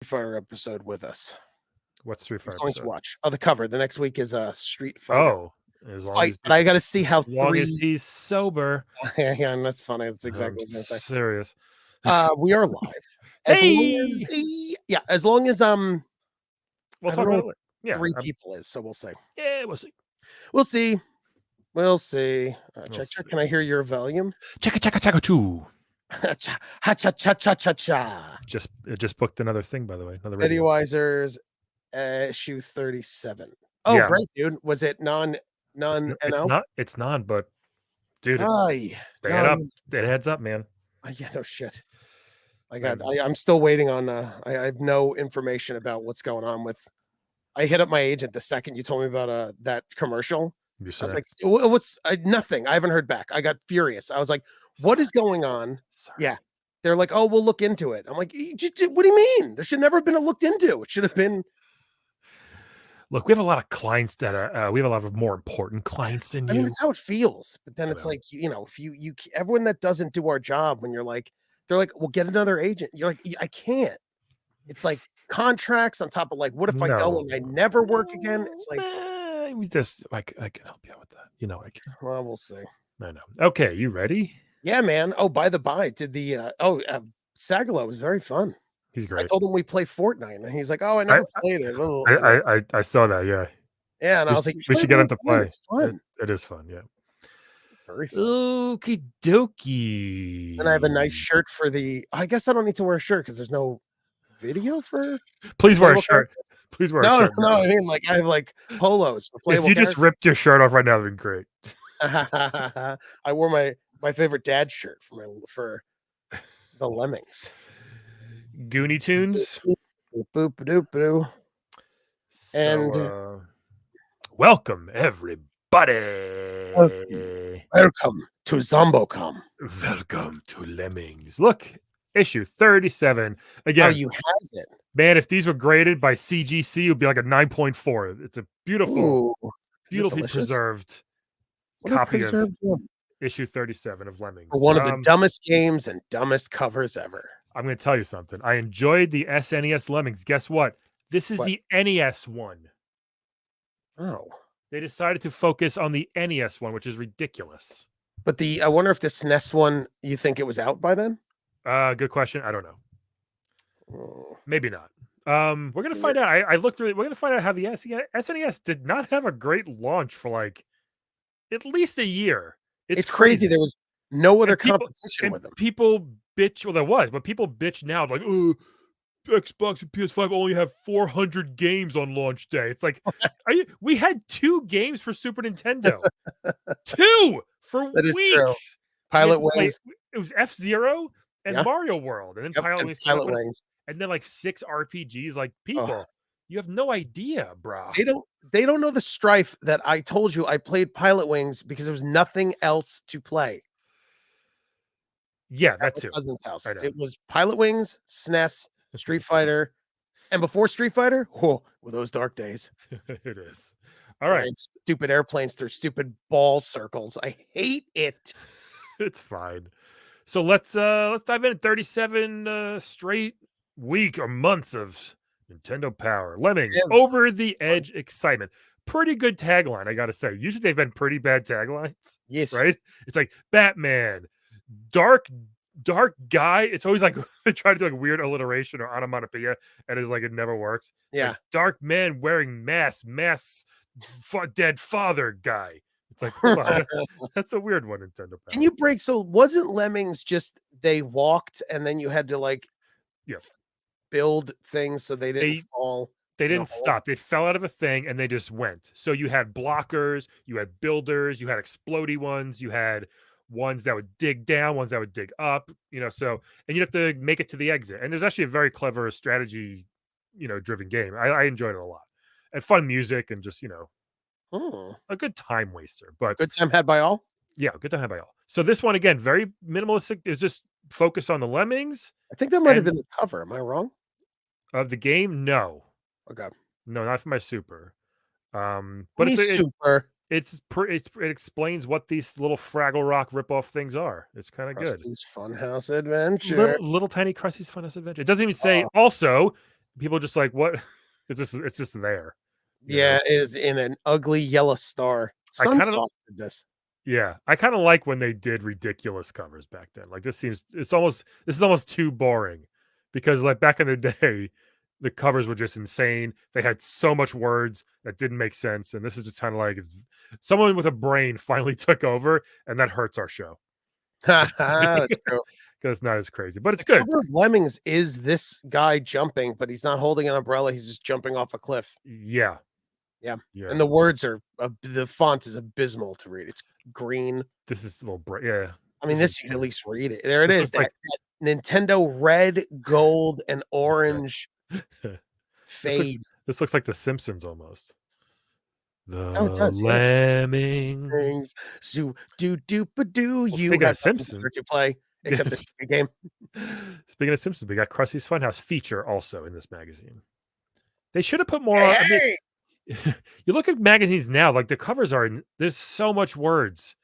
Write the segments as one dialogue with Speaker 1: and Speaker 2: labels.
Speaker 1: Fighter episode with us.
Speaker 2: What Street
Speaker 1: He's
Speaker 2: Fighter
Speaker 1: going to
Speaker 2: episode?
Speaker 1: watch. Oh, the cover. The next week is Street Fighter
Speaker 2: Oh, as long
Speaker 1: fight,
Speaker 2: as
Speaker 1: but I got to see how
Speaker 2: as long as
Speaker 1: 3
Speaker 2: he's sober.
Speaker 1: yeah, and that's funny. That's
Speaker 2: I'm
Speaker 1: exactly what I was gonna say.
Speaker 2: serious.
Speaker 1: We are live. As long as
Speaker 2: Hey!
Speaker 1: as long as
Speaker 2: We'll
Speaker 1: I
Speaker 2: talk
Speaker 1: don't know
Speaker 2: about
Speaker 1: what
Speaker 2: it. Yeah,
Speaker 1: 3 people is, so we'll see.
Speaker 2: yeah, we'll see.
Speaker 1: We'll see. We'll see. Check.
Speaker 2: see.
Speaker 1: Can I hear your volume?
Speaker 2: Chaka 2.
Speaker 1: Ha cha cha cha cha cha.
Speaker 2: It just booked another thing, by the way. Another
Speaker 1: Eddie
Speaker 2: radio.
Speaker 1: Weiser's issue 37. Oh,
Speaker 2: Yeah.
Speaker 1: great, dude. Was it non
Speaker 2: It's not, but dude,
Speaker 1: Aye.
Speaker 2: they head up. It heads up, man.
Speaker 1: Yeah, no shit. I'm still waiting on I have no information about what's going on with I hit up my agent the second you told me about that commercial.
Speaker 2: You
Speaker 1: I was
Speaker 2: said,
Speaker 1: like, what's nothing. I haven't heard back. I got furious. I was like, what is going on?
Speaker 2: sorry.
Speaker 1: Yeah. They're like, oh, we'll look into it. I'm like, what do you mean? There should never have been a looked into. It should have been.
Speaker 2: Look, we have a lot of clients that are. We have a lot of more important clients than
Speaker 1: I
Speaker 2: you.
Speaker 1: mean, that's how it feels. But then
Speaker 2: I
Speaker 1: it's
Speaker 2: know.
Speaker 1: like, if you everyone that doesn't do our job, when you're like, they're like, well, get another agent. You're like, I can't. It's like contracts on top of like, what if I go and I never work again? It's like,
Speaker 2: we just I can help you out with that. You know, I can.
Speaker 1: well, we'll see.
Speaker 2: I know. Okay, you ready?
Speaker 1: Yeah, man. Oh, by the by, did the Sagalo was very fun.
Speaker 2: He's
Speaker 1: I
Speaker 2: great.
Speaker 1: told him we play Fortnite, and he's like, "Oh, I never played it."
Speaker 2: I saw that. Yeah.
Speaker 1: Yeah, and I was like,
Speaker 2: we should get into play.
Speaker 1: It's fun.
Speaker 2: It is fun. Yeah.
Speaker 1: Very fun.
Speaker 2: Okie dokie.
Speaker 1: And I have a nice shirt for the. I guess I don't need to wear a shirt because there's no video for.
Speaker 2: Please wear a shirt. Please wear a shirt.
Speaker 1: No. I mean, like I have like polos for
Speaker 2: playable. If you just ripped your shirt off right now, that'd be great.
Speaker 1: I wore my favorite dad shirt for the Lemmings.
Speaker 2: Goonie Tunes.
Speaker 1: Boop doop boo.
Speaker 2: And welcome everybody.
Speaker 1: Welcome to ZomboCom.
Speaker 2: Welcome to Lemmings. Look, issue 37. Again,
Speaker 1: how you has it.
Speaker 2: Man, if these were graded by CGC, it would be like a 9.4. It's a beautiful, beautifully preserved copy of issue 37 of Lemmings.
Speaker 1: One of the dumbest games and dumbest covers ever.
Speaker 2: I'm going to tell you something. I enjoyed the SNES Lemmings. Guess what? This is the NES one.
Speaker 1: Oh.
Speaker 2: They decided to focus on the NES one, which is ridiculous.
Speaker 1: But I wonder if the SNES one, you think it was out by then?
Speaker 2: Good question. I don't know. Maybe not. We're going to find out. I looked through it. We're going to find out how the SNES did not have a great launch for like at least a year. It's crazy.
Speaker 1: There was no other competition with them.
Speaker 2: People bitch. Well, there was, but people bitch now like, oh, Xbox and PS5 only have 400 games on launch day. It's like, we had 2 games for Super Nintendo. 2 for
Speaker 1: that is
Speaker 2: weeks.
Speaker 1: True. Pilot Wings.
Speaker 2: It was F-Zero and Mario World, and then Pilot
Speaker 1: Wings,
Speaker 2: and then like 6 RPGs. Like people, you have no idea, bro.
Speaker 1: They don't know the strife that I told you. I played Pilot Wings because there was nothing else to play.
Speaker 2: Yeah, that too.
Speaker 1: Cousin's house. It was Pilot Wings, SNES, Street Fighter, and before Street Fighter, were those dark days.
Speaker 2: It is. All right.
Speaker 1: Stupid airplanes through stupid ball circles. I hate it.
Speaker 2: It's fine. So let's dive in. 37 straight week or months of Nintendo power. Lemmings, over the edge excitement. Pretty good tagline, I gotta say. Usually they've been pretty bad taglines.
Speaker 1: Yes.
Speaker 2: Right? It's like Batman, dark guy. It's always like they try to do like weird alliteration or onomatopoeia, and it's like it never works.
Speaker 1: Yeah.
Speaker 2: Like, dark man wearing masks, dead father guy. It's like, hold on, that's a weird one, Nintendo power.
Speaker 1: Can you break? So wasn't Lemmings just they walked and then you had to like build things so they didn't fall?
Speaker 2: They didn't stop. They fell out of a thing and they just went. So you had blockers, you had builders, you had explodey ones, you had ones that would dig down, ones that would dig up, so, and you have to make it to the exit. And there's actually a very clever strategy, driven game. I enjoyed it a lot. And fun music and just, a good time waster. But
Speaker 1: good time had by all?
Speaker 2: Yeah, good time had by all. So this one, again, very minimalistic. Is just focus on the Lemmings.
Speaker 1: I think that might have been the cover. Am I wrong?
Speaker 2: Of the game? No.
Speaker 1: Okay.
Speaker 2: No, not for my Super. But
Speaker 1: Super.
Speaker 2: It explains what these little Fraggle Rock ripoff things are. It's kind of good.
Speaker 1: Krusty's Funhouse Adventure.
Speaker 2: Little tiny Krusty's Funhouse Adventure. It doesn't even say also people just like, what? It's just there. You know?
Speaker 1: Yeah, it is in an ugly yellow star.
Speaker 2: I kind of
Speaker 1: Sunsoft did this.
Speaker 2: Yeah, I kind of like when they did ridiculous covers back then. Like this is almost too boring because like back in the day, the covers were just insane. They had so much words that didn't make sense, and this is just kind of like someone with a brain finally took over, and that hurts our show
Speaker 1: That's true.
Speaker 2: because it's not as crazy, but it's
Speaker 1: The
Speaker 2: good.
Speaker 1: cover of Lemmings is this guy jumping, but he's not holding an umbrella. He's just jumping off a cliff.
Speaker 2: Yeah,
Speaker 1: Yeah.
Speaker 2: yeah.
Speaker 1: And the words are the font is abysmal to read. It's green.
Speaker 2: This is a little yeah.
Speaker 1: I mean,
Speaker 2: This is
Speaker 1: this you can at least read it. There it
Speaker 2: this
Speaker 1: is.
Speaker 2: looks like
Speaker 1: That Nintendo red, gold, and orange
Speaker 2: this looks
Speaker 1: fade.
Speaker 2: this looks like The Simpsons almost.
Speaker 1: Oh, it
Speaker 2: The
Speaker 1: does, yeah.
Speaker 2: Lemmings.
Speaker 1: Things. Zoo do do ba do.
Speaker 2: Well,
Speaker 1: You
Speaker 2: speaking
Speaker 1: have
Speaker 2: of
Speaker 1: nothing
Speaker 2: Simpsons,
Speaker 1: to play except this game.
Speaker 2: speaking of Simpsons, we got Krusty's Funhouse feature also in this magazine. They should have put more on.
Speaker 1: Hey,
Speaker 2: I mean,
Speaker 1: hey!
Speaker 2: you look at magazines now, like the covers are. There's so much words.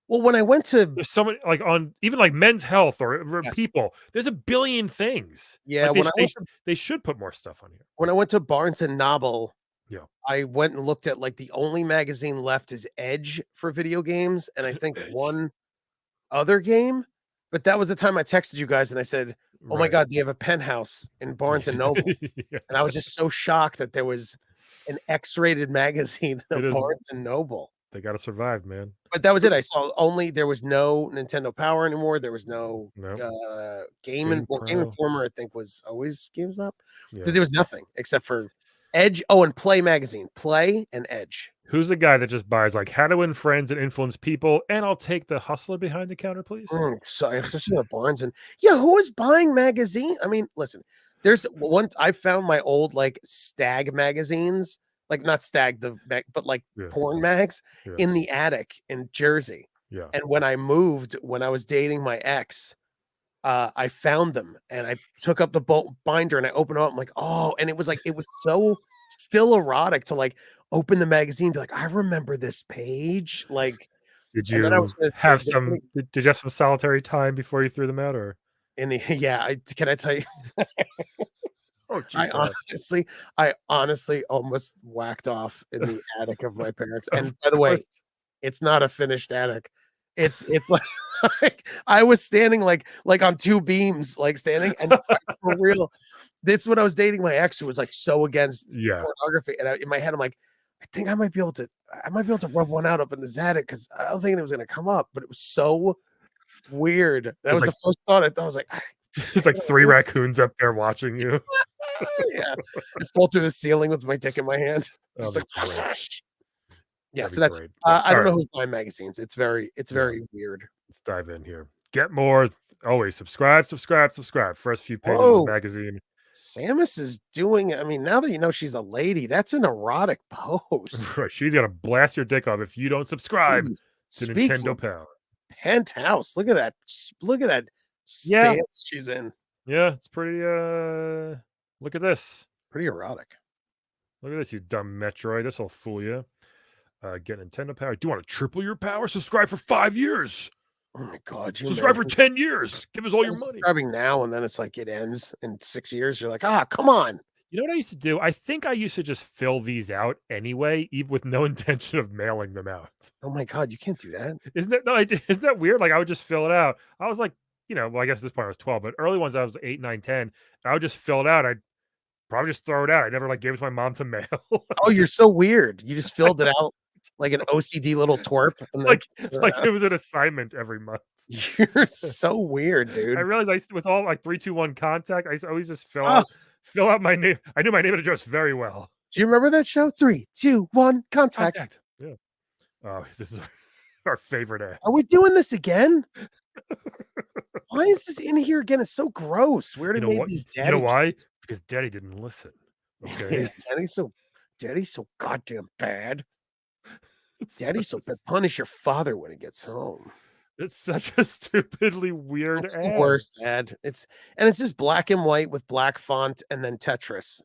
Speaker 1: Well, when I went to
Speaker 2: There's so many, like on even like Men's Health or
Speaker 1: yes,
Speaker 2: People. There's a billion things.
Speaker 1: yeah,
Speaker 2: Like they should put more stuff on here.
Speaker 1: when I went to Barnes and Noble,
Speaker 2: Yeah.
Speaker 1: I went and looked at like the only magazine left is Edge for video games, and I think
Speaker 2: Edge.
Speaker 1: one other game. But that was the time I texted you guys and I said, "Oh my
Speaker 2: Right.
Speaker 1: god, they have a penthouse in Barnes and Noble."
Speaker 2: Yeah.
Speaker 1: And I was just so shocked that there was an X-rated magazine
Speaker 2: It
Speaker 1: of
Speaker 2: is.
Speaker 1: Barnes and Noble.
Speaker 2: They got to survive, man.
Speaker 1: But that was it. I saw only there was no Nintendo Power anymore. There was no
Speaker 2: No.
Speaker 1: Game
Speaker 2: Game Pro.
Speaker 1: Informer, I think was always GameStop.
Speaker 2: Yeah.
Speaker 1: There was nothing except for Edge. Oh, and Play magazine, Play and Edge.
Speaker 2: Who's the guy that just buys like how to win friends and influence people? And I'll take the hustler behind the counter, please.
Speaker 1: So especially with Barnes and yeah, who is buying magazine? I mean, listen, there's once I found my old like Stag magazines, like not Stag but like
Speaker 2: Yeah.
Speaker 1: porn mags
Speaker 2: Yeah.
Speaker 1: in the attic in Jersey.
Speaker 2: Yeah.
Speaker 1: And when I moved, when I was dating my ex, I found them and I took up the binder and I opened it up. I'm like, oh, and it was so still erotic to like open the magazine, be like, I remember this page. Like,
Speaker 2: Did
Speaker 1: and then I
Speaker 2: you
Speaker 1: was gonna
Speaker 2: have some? Did you have some solitary time before you threw them out, or?
Speaker 1: in the yeah, can I tell you?
Speaker 2: Oh,
Speaker 1: I honestly almost whacked off in the attic of my parents. And by the way, it's not a finished attic. It's like I was standing like on two beams, like standing and for real. This when I was dating my ex who was like so against pornography. And in my head, I'm like, I think I might be able to rub one out up in this attic because I don't think it was gonna come up, but it was so weird. That was
Speaker 2: like,
Speaker 1: the first thought. I thought I was like,
Speaker 2: it's like 3 raccoons up there watching you.
Speaker 1: yeah, I fall through the ceiling with my dick in my hand. Just like, yeah, so that's I don't know who's buying magazines. It's very weird.
Speaker 2: Let's dive in here. Get more. Always subscribe. First few pages of the magazine.
Speaker 1: Samus is doing. I mean, now that you know she's a lady, that's an erotic pose.
Speaker 2: Right, she's gonna blast your dick off if you don't subscribe to Nintendo Power.
Speaker 1: Penthouse. Look at that. Look at that stance she's in.
Speaker 2: Yeah, it's pretty. Look at this.
Speaker 1: Pretty erotic.
Speaker 2: Look at this, you dumb Metroid. This will fool you. Get Nintendo Power. Do you want to triple your power? Subscribe for 5 years.
Speaker 1: Oh my god!
Speaker 2: Subscribe for 10 years. Give us all your money.
Speaker 1: Subscribing now, and then it's like it ends in 6 years. You're like, come on.
Speaker 2: You know what I used to do? I think I used to just fill these out anyway, even with no intention of mailing them out.
Speaker 1: Oh my god, you can't do that.
Speaker 2: Isn't that weird? Like I would just fill it out. I was like, well, I guess at this point I was 12, but early ones I was 8, 9, 10. I would just fill it out. I'd probably just throw it out. I never like gave it to my mom to mail.
Speaker 1: Oh, you're so weird. You just filled it out like an OCD little twerp. And
Speaker 2: like it was an assignment every month.
Speaker 1: You're so weird, dude.
Speaker 2: I realized I used to, with all like 3, 2, 1 contact, I used to always just fill out my name. I knew my name and address very well.
Speaker 1: Do you remember that show? 3, 2, 1 contact.
Speaker 2: Yeah. Oh, this is our favorite ad.
Speaker 1: Are we doing this again? Why is this in here again? It's so gross. Where did they make these daddy?
Speaker 2: You know why? Because Daddy didn't listen. Okay.
Speaker 1: Daddy's so goddamn bad. Daddy's so bad. Punish your father when he gets home.
Speaker 2: It's such a stupidly weird
Speaker 1: It's
Speaker 2: ad.
Speaker 1: the worst ad. It's just black and white with black font and then Tetris.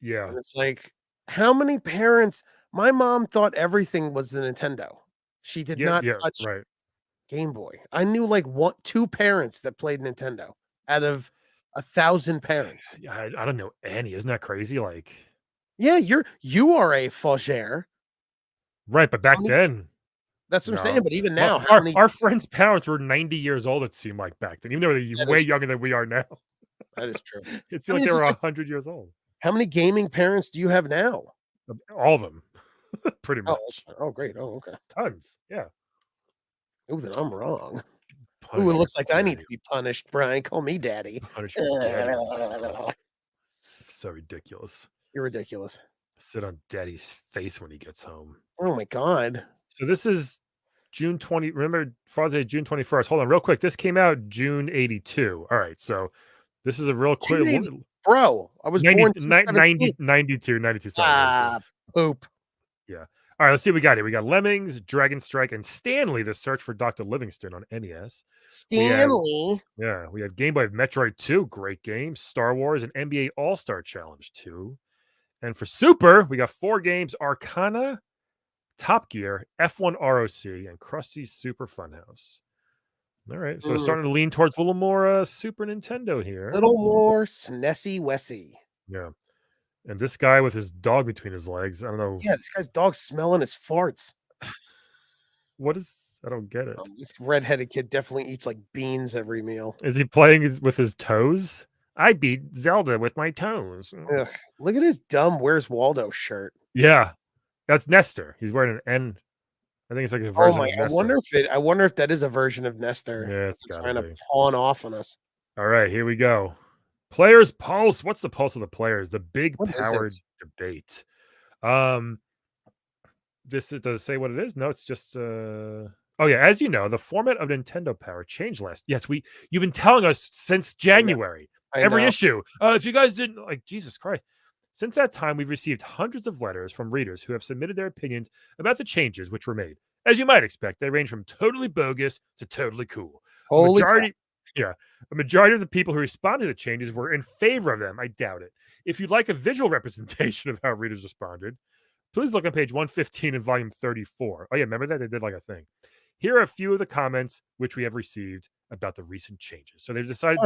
Speaker 2: Yeah.
Speaker 1: And it's like, how many parents? My mom thought everything was the Nintendo. She did not touch Game Boy. I knew like 2 parents that played Nintendo out of 1,000 parents.
Speaker 2: Yeah, I don't know any. Isn't that crazy? Like,
Speaker 1: Yeah, you are a fougere.
Speaker 2: right, but
Speaker 1: How
Speaker 2: back
Speaker 1: many
Speaker 2: then,
Speaker 1: That's what I'm saying,
Speaker 2: no.
Speaker 1: but even
Speaker 2: Well,
Speaker 1: now, how
Speaker 2: our
Speaker 1: many
Speaker 2: our friends' parents were 90 years old, it seemed like back then, even though they're
Speaker 1: that
Speaker 2: way
Speaker 1: is
Speaker 2: younger than we are now.
Speaker 1: that is true.
Speaker 2: It
Speaker 1: I
Speaker 2: seemed like
Speaker 1: mean,
Speaker 2: they
Speaker 1: it's
Speaker 2: were
Speaker 1: just like,
Speaker 2: 100 years old.
Speaker 1: how many gaming parents do you have now?
Speaker 2: All of them, pretty
Speaker 1: Oh,
Speaker 2: much.
Speaker 1: okay. Oh, great. Oh, okay.
Speaker 2: Tons, yeah.
Speaker 1: Ooh, then I'm wrong. Ooh, it
Speaker 2: Punish your
Speaker 1: looks like I need
Speaker 2: daddy.
Speaker 1: to be punished, Brian. Call me daddy.
Speaker 2: Punish your daddy.
Speaker 1: You're
Speaker 2: It's so ridiculous.
Speaker 1: ridiculous.
Speaker 2: Sit on daddy's face when he gets home.
Speaker 1: Oh my god.
Speaker 2: So this is June 20. Remember Father's Day, June 21st. Hold on, real quick. This came out June 82. All right, so this is a real quick
Speaker 1: 280 bro, I was
Speaker 2: 90,
Speaker 1: born 217.
Speaker 2: 92. Sorry.
Speaker 1: Ah, poop.
Speaker 2: Yeah. All right, let's see what we got here. We got Lemmings, Dragon Strike, and Stanley, the search for Dr. Livingston on NES. We had,
Speaker 1: Stanley.
Speaker 2: we had Game Boy Metroid 2, great game, Star Wars, and NBA All-Star Challenge 2. And for Super, we got 4 games, Arcana, Top Gear, F1 ROC, and Krusty's Super Funhouse. All right, so starting to lean towards a little more Super Nintendo here.
Speaker 1: Little more snessy wessy.
Speaker 2: Yeah. And this guy with his dog between his legs, I don't know.
Speaker 1: Yeah, this guy's dog smelling his farts.
Speaker 2: What is, I don't get it.
Speaker 1: This redheaded kid definitely eats like beans every meal.
Speaker 2: Is he playing with his toes? I beat Zelda with my toes.
Speaker 1: Ugh, look at his dumb Where's Waldo shirt.
Speaker 2: Yeah, that's Nestor. He's wearing an N. I think it's like a
Speaker 1: Oh
Speaker 2: version
Speaker 1: my!
Speaker 2: of Nestor.
Speaker 1: I wonder if that is a version of Nestor.
Speaker 2: Yeah, it's
Speaker 1: He's
Speaker 2: gotta
Speaker 1: trying to
Speaker 2: be.
Speaker 1: pawn off on us.
Speaker 2: All right, here we go. Players pulse. What's the pulse of the players? The big
Speaker 1: What is
Speaker 2: powered
Speaker 1: it?
Speaker 2: debate. Does it say what it is? No, it's just oh yeah, as you know, the format of Nintendo Power changed last. Yes, you've been telling us since January. Every
Speaker 1: know.
Speaker 2: issue. If you guys didn't like, Jesus Christ. Since that time, we've received hundreds of letters from readers who have submitted their opinions about the changes which were made. As you might expect, they range from totally bogus to totally cool.
Speaker 1: Holy
Speaker 2: A majority of the people who responded to the changes were in favor of them. I doubt it. If you'd like a visual representation of how readers responded, please look on page 115 in volume 34. Oh yeah, remember that? They did like a thing. Here are a few of the comments which we have received about the recent changes. So they've decided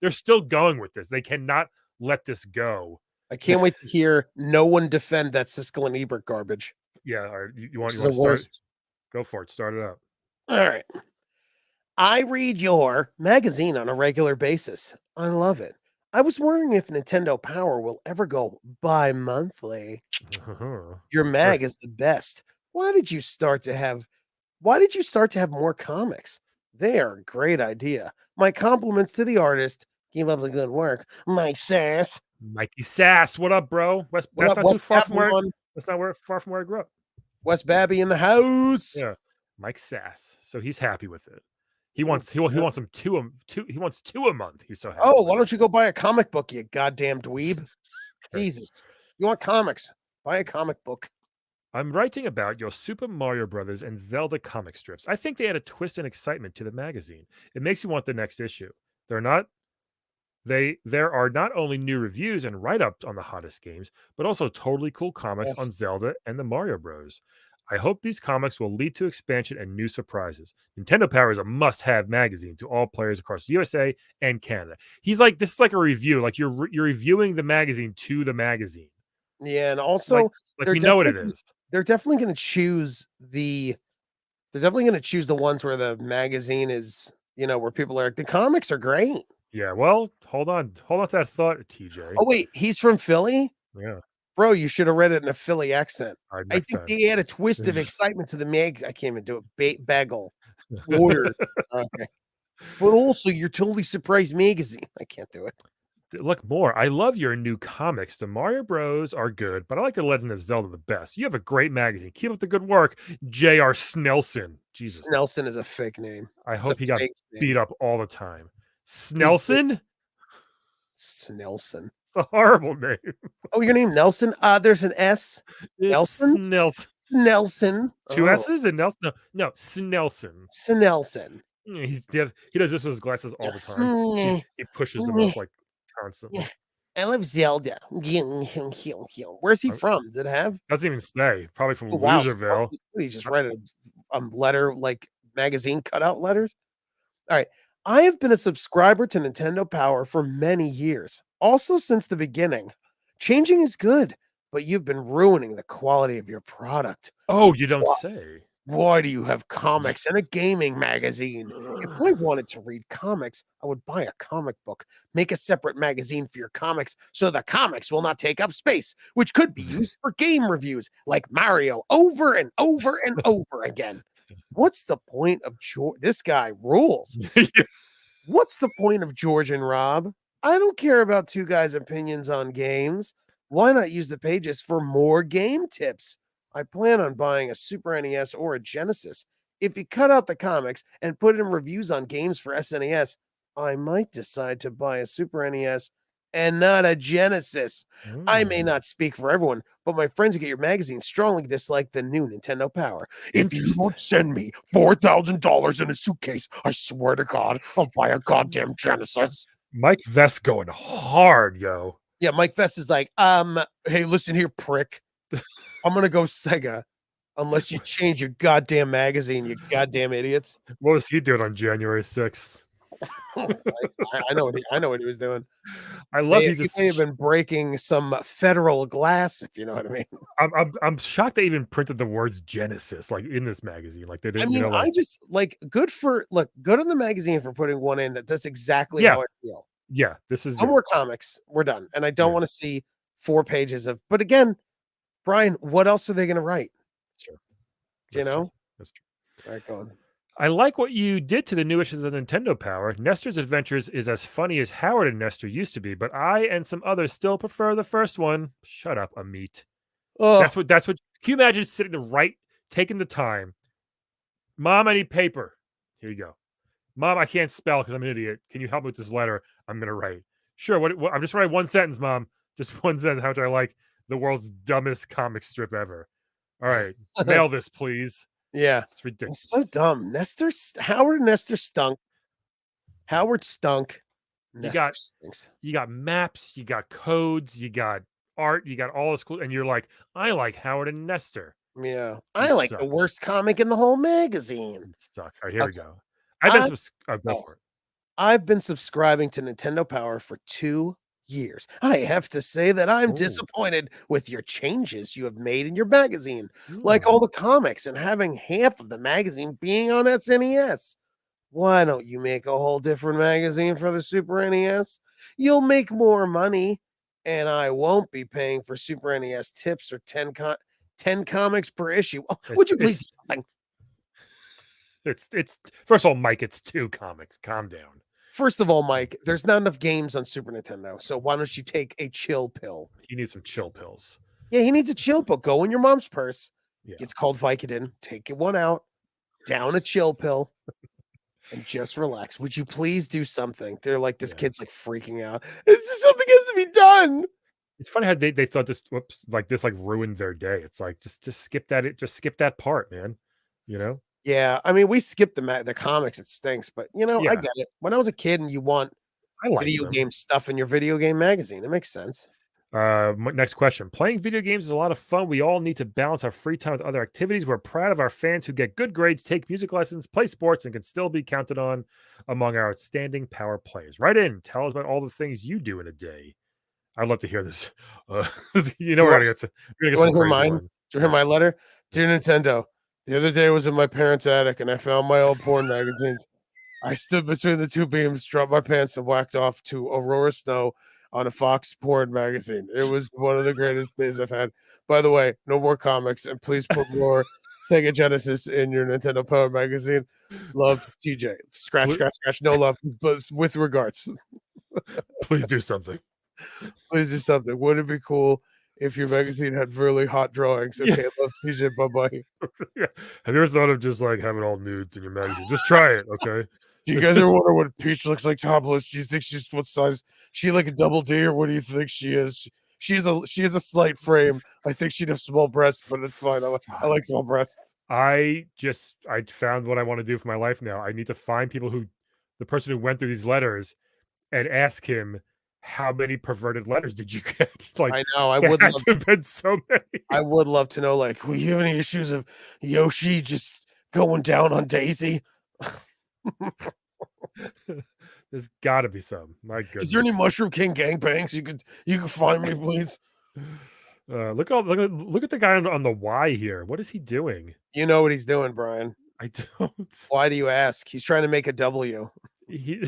Speaker 2: they're still going with this. They cannot let this go.
Speaker 1: I can't wait to hear no one defend that Siskel and Ebert garbage.
Speaker 2: Yeah, all right. You want
Speaker 1: the
Speaker 2: to
Speaker 1: worst.
Speaker 2: start? Go for it. Start it up.
Speaker 1: All right. I read your magazine on a regular basis. I love it. I was wondering if Nintendo Power will ever go bi-monthly. Your mag is the best. Why did you start to have more comics? They are a great idea. My compliments to the artist. Keep up the good work. Mike Sass.
Speaker 2: Mikey Sass, what up, bro? That's not too far from where. That's not far from where I grew up.
Speaker 1: West Babby in the house.
Speaker 2: Yeah, Mike Sass. So he's happy with it. He wants them two. He wants 2 a month. He's so happy.
Speaker 1: Oh, why don't you go buy a comic book, you goddamn dweeb? Jesus, you want comics? Buy a comic book.
Speaker 2: I'm writing about your Super Mario Brothers and Zelda comic strips. I think they add a twist and excitement to the magazine. It makes you want the next issue. There are not only new reviews and write-ups on the hottest games, but also totally cool comics on Zelda and the Mario Bros. I hope these comics will lead to expansion and new surprises. Nintendo Power is a must-have magazine to all players across the USA and Canada. He's like, this is like a review. Like you're reviewing the magazine to the magazine.
Speaker 1: Yeah, and also
Speaker 2: like we know what it is.
Speaker 1: They're definitely going to choose the ones where the magazine is, where people are like, the comics are great.
Speaker 2: Yeah, well, hold on to that thought, TJ.
Speaker 1: Oh wait, he's from Philly?
Speaker 2: Yeah.
Speaker 1: Bro, you should have read it in a Philly accent. I think
Speaker 2: time.
Speaker 1: they add a twist of excitement to the mag. I can't even do it. Bagel. Water. Okay. But also, you're totally surprised magazine. I can't do it.
Speaker 2: Look more. I love your new comics. The Mario Bros are good, but I like the Legend of Zelda the best. You have a great magazine. Keep up the good work, J.R. Snelson. Jesus.
Speaker 1: Snelson is a fake name.
Speaker 2: I hope he got beat up all the time. Snelson?
Speaker 1: Snelson.
Speaker 2: It's a horrible name.
Speaker 1: Oh, your name Nelson? There's an S. Nelson?
Speaker 2: Snelson. 2 S's and Nelson? No, Snelson.
Speaker 1: Snelson.
Speaker 2: He does this with his glasses all the time. He pushes them up like constantly.
Speaker 1: I love Zelda. Where's he from? Did it have?
Speaker 2: Doesn't even say. Probably from Loserville.
Speaker 1: He just read a letter, like magazine cutout letters. All right. I have been a subscriber to Nintendo Power for many years, also since the beginning. Changing is good, but you've been ruining the quality of your product.
Speaker 2: Oh, you don't say.
Speaker 1: Why do you have comics and a gaming magazine? If I wanted to read comics, I would buy a comic book, make a separate magazine for your comics so the comics will not take up space, which could be used for game reviews like Mario over and over and over again. What's the point of George? This guy rules. What's the point of George and Rob? I don't care about two guys' opinions on games. Why not use the pages for more game tips? I plan on buying a Super NES or a Genesis. If you cut out the comics and put in reviews on games for SNES, I might decide to buy a Super NES and not a Genesis. I may not speak for everyone, but my friends who get your magazine strongly dislike the new Nintendo Power. If you don't send me $4,000 in a suitcase, I swear to God, I'll buy a goddamn Genesis.
Speaker 2: Mike Vest going hard, yo.
Speaker 1: Yeah, Mike Vest is like, hey, listen here, prick. I'm gonna go Sega unless you change your goddamn magazine, you goddamn idiots.
Speaker 2: What was he doing on January 6th?
Speaker 1: I know what he was doing.
Speaker 2: I love
Speaker 1: He
Speaker 2: just
Speaker 1: may have been breaking some federal glass, if you know what I mean.
Speaker 2: I'm shocked they even printed the words Genesis like in this magazine. Like they didn't,
Speaker 1: I mean, I just like good on the magazine for putting one in that's exactly how I feel.
Speaker 2: Yeah, this is
Speaker 1: no more comics. We're done. And I don't want to see 4 pages of, but again, Brian, what else are they going to write?
Speaker 2: That's true.
Speaker 1: Do you know?
Speaker 2: That's true.
Speaker 1: All right, go on.
Speaker 2: I like what you did to the new issues of Nintendo Power. Nestor's Adventures is as funny as Howard and Nestor used to be, but I and some others still prefer the first one. Shut up, Amit.
Speaker 1: Oh,
Speaker 2: That's what. Can you imagine taking the time? Mom, I need paper. Here you go. Mom, I can't spell because I'm an idiot. Can you help me with this letter? I'm gonna write. Sure. What I'm just writing one sentence, Mom. Just one sentence. How much I like the world's dumbest comic strip ever. All right, mail this, please.
Speaker 1: Yeah,
Speaker 2: it's ridiculous.
Speaker 1: It's so dumb. Howard and Nestor stunk. Howard stunk. Nestor stinks.
Speaker 2: You got maps, you got codes, you got art, you got all this cool, and you're like, I like Howard and Nestor.
Speaker 1: Yeah, I like the worst comic in the whole magazine.
Speaker 2: Suck. All right, here we go. Go for it.
Speaker 1: I've been subscribing to Nintendo Power for 2 years. I have to say that I'm disappointed with your changes you have made in your magazine, like all the comics and having half of the magazine being on SNES. Why don't you make a whole different magazine for the Super NES? You'll make more money, and I won't be paying for Super NES tips or 10 comics per issue. Oh, would you please?
Speaker 2: It's first of all, Mike, it's 2 comics. Calm down.
Speaker 1: First of all, Mike, there's not enough games on Super Nintendo, so why don't you take a chill pill?
Speaker 2: He needs some chill pills.
Speaker 1: Yeah, he needs a chill pill. Go in your mom's purse. Yeah. It's called Vicodin. Take one out, down a chill pill, and just relax. Would you please do something? They're like, this kid's like freaking out. Something has to be done.
Speaker 2: It's funny how they thought this ruined their day. It's like just skip that. Just skip that part, man. You know.
Speaker 1: Yeah, I mean, we skipped the comics. It stinks, but I get it. When I was a kid, and you want video game stuff in your video game magazine, it makes sense.
Speaker 2: Next question. Playing video games is a lot of fun. We all need to balance our free time with other activities. We're proud of our fans who get good grades, take music lessons, play sports, and can still be counted on among our outstanding Power players. Write in. Tell us about all the things you do in a day. I'd love to hear this. We're gonna get some crazy ones.
Speaker 1: Do you hear my letter? Dear Nintendo, the other day I was in my parents' attic and I found my old porn magazines. I stood between the 2 beams, dropped my pants, and whacked off to Aurora Snow on a Fox porn magazine. It was one of the greatest days I've had. By the way, no more comics, and please put more Sega Genesis in your Nintendo Power magazine. Love, TJ. Scratch. No love, but with regards.
Speaker 2: Please do something.
Speaker 1: Please do something. Wouldn't it be cool if your magazine had really hot drawings? Okay, love, TJ. Bye-bye.
Speaker 2: Yeah. Have you ever thought of just like having all nudes in your magazine? Just try it, okay?
Speaker 1: Do you guys ever wonder what Peach looks like topless? Do you think she's what size? She like a double D, or what do you think she is? She has a slight frame. I think she'd have small breasts, but it's fine. I like small breasts.
Speaker 2: I found what I want to do for my life now. I need to find the person who went through these letters and ask him, how many perverted letters did you get? Like,
Speaker 1: I know. I would love
Speaker 2: to have been so many.
Speaker 1: I would love to know, like, will you have any issues of Yoshi just going down on Daisy?
Speaker 2: There's got to be some. My
Speaker 1: Is there any
Speaker 2: goodness.
Speaker 1: Mushroom King gangbangs you could find me, please?
Speaker 2: Look at the guy on the Y here. What is he doing?
Speaker 1: You know what he's doing, Brian.
Speaker 2: I don't.
Speaker 1: Why do you ask? He's trying to make a W.
Speaker 2: He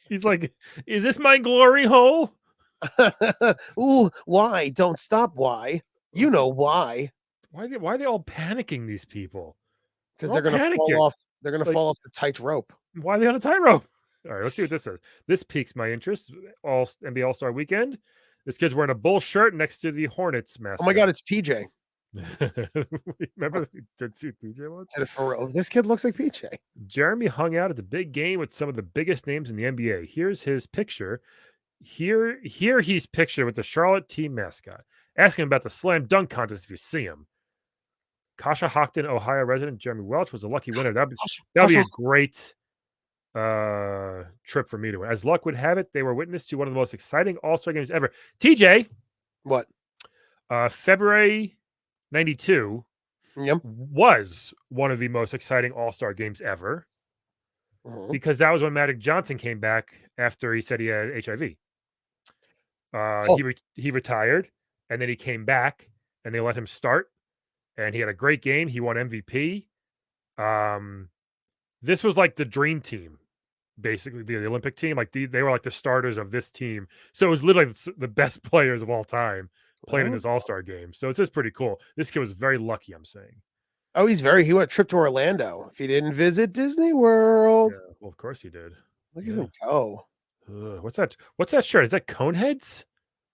Speaker 2: he's like, is this my glory hole?
Speaker 1: Ooh, why? Don't stop. Why? You know why?
Speaker 2: Why are they all panicking? These people.
Speaker 1: Because
Speaker 2: They're
Speaker 1: they're
Speaker 2: all
Speaker 1: gonna fall
Speaker 2: panicking.
Speaker 1: off. They're gonna
Speaker 2: Like,
Speaker 1: fall off the tight rope.
Speaker 2: why are they on a tightrope? All right, let's see what this is. This piques my interest. All NBA All Star Weekend. This kid's wearing a bull shirt next to the Hornets mascot.
Speaker 1: Oh my God, it's PJ.
Speaker 2: Remember we did see PJ once?
Speaker 1: Did it for real. This kid looks like PJ.
Speaker 2: Jeremy hung out at the big game with some of the biggest names in the NBA. Here's his picture. Here he's pictured with the Charlotte team mascot. Ask him about the slam dunk contest if you see him. Conshohocken, Ohio resident Jeremy Welch was a lucky winner. That'd be a great trip for me to win. As luck would have it, they were witness to one of the most exciting All-Star games ever. TJ,
Speaker 1: What?
Speaker 2: February 92
Speaker 1: Yep.
Speaker 2: was one of the most exciting All-Star games ever because that was when Magic Johnson came back after he said he had HIV. He retired and then he came back and they let him start and he had a great game. He won MVP. This was like the dream team, basically the Olympic team. Like they were like the starters of this team. So it was literally the best players of all time playing in this All-Star game. So it's just pretty cool. This kid was very lucky, I'm saying.
Speaker 1: Oh, he went a trip to Orlando. If he didn't visit Disney World.
Speaker 2: Yeah, well, of course he did.
Speaker 1: Look at him go.
Speaker 2: What's that? What's that shirt? Is that Coneheads?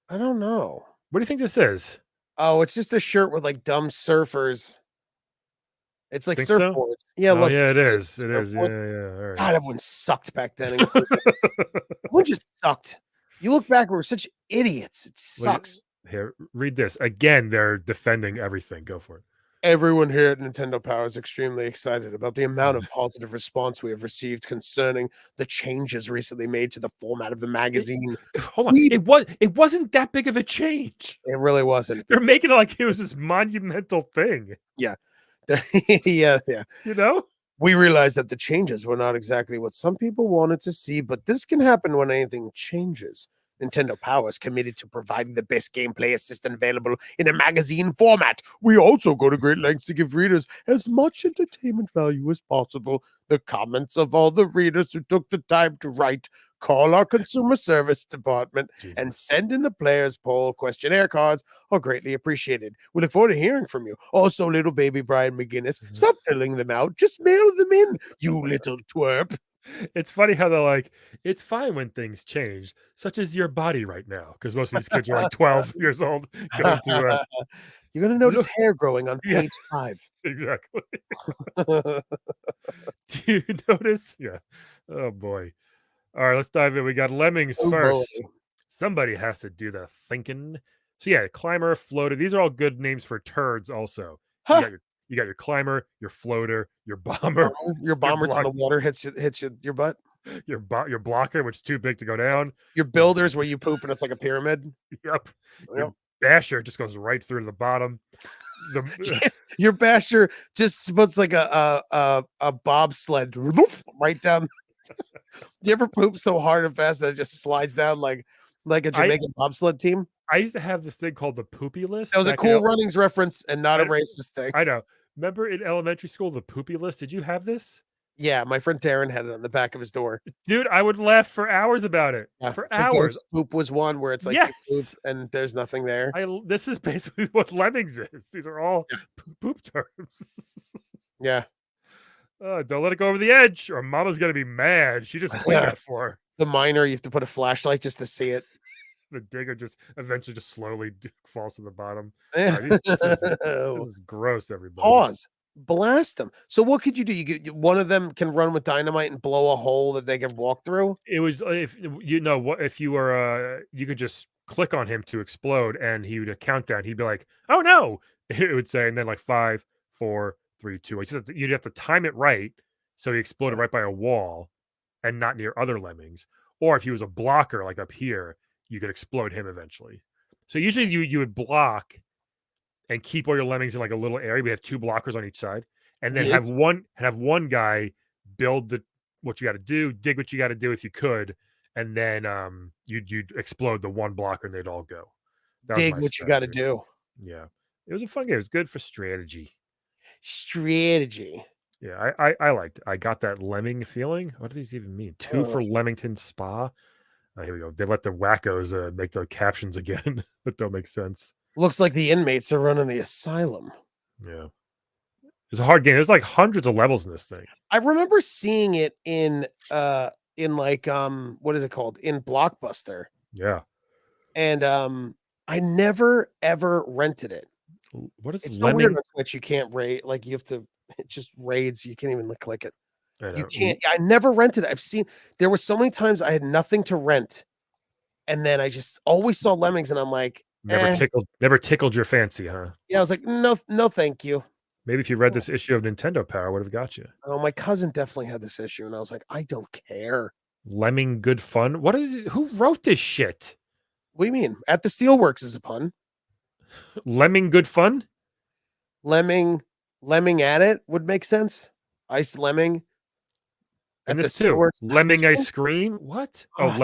Speaker 1: I don't know.
Speaker 2: What do you think this is?
Speaker 1: Oh, it's just a shirt with like dumb surfers. It's like
Speaker 2: Think
Speaker 1: surfboards.
Speaker 2: so?
Speaker 1: Yeah, look.
Speaker 2: Yeah, it is. It is.
Speaker 1: Surfboards.
Speaker 2: Yeah. All right.
Speaker 1: God, everyone sucked back then. Everyone just sucked. You look back, we're such idiots. It sucks.
Speaker 2: Here, read this. Again, they're defending everything. Go for it.
Speaker 1: Everyone here at Nintendo Power is extremely excited about the amount of positive response we have received concerning the changes recently made to the format of the magazine.
Speaker 2: Hold on. It wasn't that big of a change.
Speaker 1: It really wasn't.
Speaker 2: They're making it like it was this monumental thing.
Speaker 1: Yeah. Yeah.
Speaker 2: You know?
Speaker 1: We realized that the changes were not exactly what some people wanted to see, but this can happen when anything changes. Nintendo Power is committed to providing the best gameplay assistant available in a magazine format. We also go to great lengths to give readers as much entertainment value as possible. The comments of all the readers who took the time to write, call our consumer service department, and send in the players poll questionnaire cards are greatly appreciated. We look forward to hearing from you. Also, little baby Brian McGinnis, stop filling them out. Just mail them in, you little twerp.
Speaker 2: It's funny how they're like, it's fine when things change, such as your body right now, because most of these kids are like 12 years old. Going to,
Speaker 1: you're going to notice hair growing on page 5.
Speaker 2: Exactly. Do you notice? Yeah. Oh, boy. All right, let's dive in. We got lemmings first. Boy. Somebody has to do the thinking. So, yeah, climber, floater. These are all good names for turds also. Huh. You got your climber, your floater, your bomber.
Speaker 1: Your bomber's on the water, hits your butt.
Speaker 2: Your blocker, which is too big to go down.
Speaker 1: Your builders, where you poop and it's like a pyramid.
Speaker 2: Yep. Your basher just goes right through to the bottom.
Speaker 1: Your basher just puts like a bobsled right down. Do you ever poop so hard and fast that it just slides down like a Jamaican bobsled team?
Speaker 2: I used to have this thing called the Poopy List.
Speaker 1: That was a Cool Runnings reference and not a racist thing.
Speaker 2: I know. Remember in elementary school, the Poopy List? Did you have this?
Speaker 1: Yeah, my friend Darren had it on the back of his door.
Speaker 2: Dude, I would laugh for hours about it. Yeah, for hours.
Speaker 1: Poop was one where it's like poop and there's nothing there.
Speaker 2: This is basically what lemmings is. These are all poop terms.
Speaker 1: Yeah.
Speaker 2: Don't let it go over the edge, or Mama's gonna be mad. She just cleaned that for her.
Speaker 1: The miner, you have to put a flashlight just to see it.
Speaker 2: The digger just eventually slowly falls to the bottom.
Speaker 1: This
Speaker 2: is gross, everybody.
Speaker 1: Pause. Blast them. So what could you do? One of them can run with dynamite and blow a hole that they can walk through.
Speaker 2: It was if you were you could just click on him to explode, and he would count down. He'd be like, "Oh no!" It would say, and then like 5, 4, 3, 2. You'd have to time it right so he exploded right by a wall and not near other lemmings. Or if he was a blocker, like up here, you could explode him eventually. So usually you would block and keep all your lemmings in like a little area. We have 2 blockers on each side, and then have one guy build what you got to do, dig what you got to do if you could, and then you'd explode the one blocker and they'd all go. That was
Speaker 1: Dig
Speaker 2: my
Speaker 1: what you got to
Speaker 2: strategy.
Speaker 1: do.
Speaker 2: Yeah, it was a fun game. It was good for strategy.
Speaker 1: Strategy.
Speaker 2: Yeah, I liked it. I got that lemming feeling. What do these even mean? Two for Leamington Spa. Here we go. They let the wackos make the captions again that don't make sense.
Speaker 1: Looks like the inmates are running the asylum.
Speaker 2: Yeah. It's a hard game. There's like hundreds of levels in this thing.
Speaker 1: I remember seeing it in like what is it called? In Blockbuster.
Speaker 2: Yeah.
Speaker 1: And I never ever rented it.
Speaker 2: What is
Speaker 1: it's
Speaker 2: lemming?
Speaker 1: so weird on Twitch. You can't rate, like you have to, it just raids. You can't even click it. You can't. I never rented it. I've seen, there were so many times I had nothing to rent, and then I just always saw Lemmings, and I'm like,
Speaker 2: never tickled your fancy, huh?
Speaker 1: Yeah, I was like, no, thank you.
Speaker 2: Maybe if you read this issue of Nintendo Power, I would have got you.
Speaker 1: Oh, my cousin definitely had this issue, and I was like, I don't care.
Speaker 2: Lemming Good Fun. What is it? Who wrote this shit?
Speaker 1: What do you mean? At the Steelworks is a pun.
Speaker 2: Lemming Good Fun.
Speaker 1: Lemming at it would make sense. Ice Lemming.
Speaker 2: And this too. Lemming ice cream. What? Oh,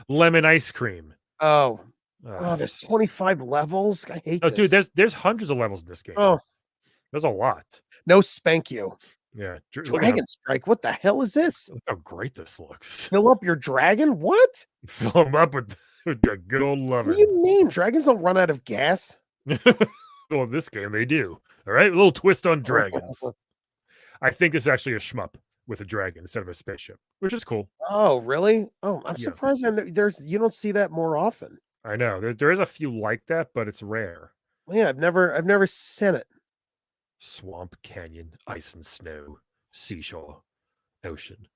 Speaker 2: lemon ice cream.
Speaker 1: Oh, there's 25 levels. I hate this.
Speaker 2: Dude, there's hundreds of levels in this game.
Speaker 1: Oh,
Speaker 2: there's a lot.
Speaker 1: No spank you.
Speaker 2: Yeah.
Speaker 1: Dragon Strike. What the hell is this?
Speaker 2: Look how great this looks.
Speaker 1: Fill up your dragon? What?
Speaker 2: Fill him up with a good old lover.
Speaker 1: What do you mean? Dragons don't run out of gas.
Speaker 2: Well, in this game they do. All right, a little twist on dragons. I think it's actually a shmup with a dragon instead of a spaceship, which is cool.
Speaker 1: Oh, really? Oh, I'm surprised. You don't see that more often.
Speaker 2: I know there is a few like that, but it's rare.
Speaker 1: Yeah, I've never seen it.
Speaker 2: Swamp, canyon, ice and snow, seashore, ocean.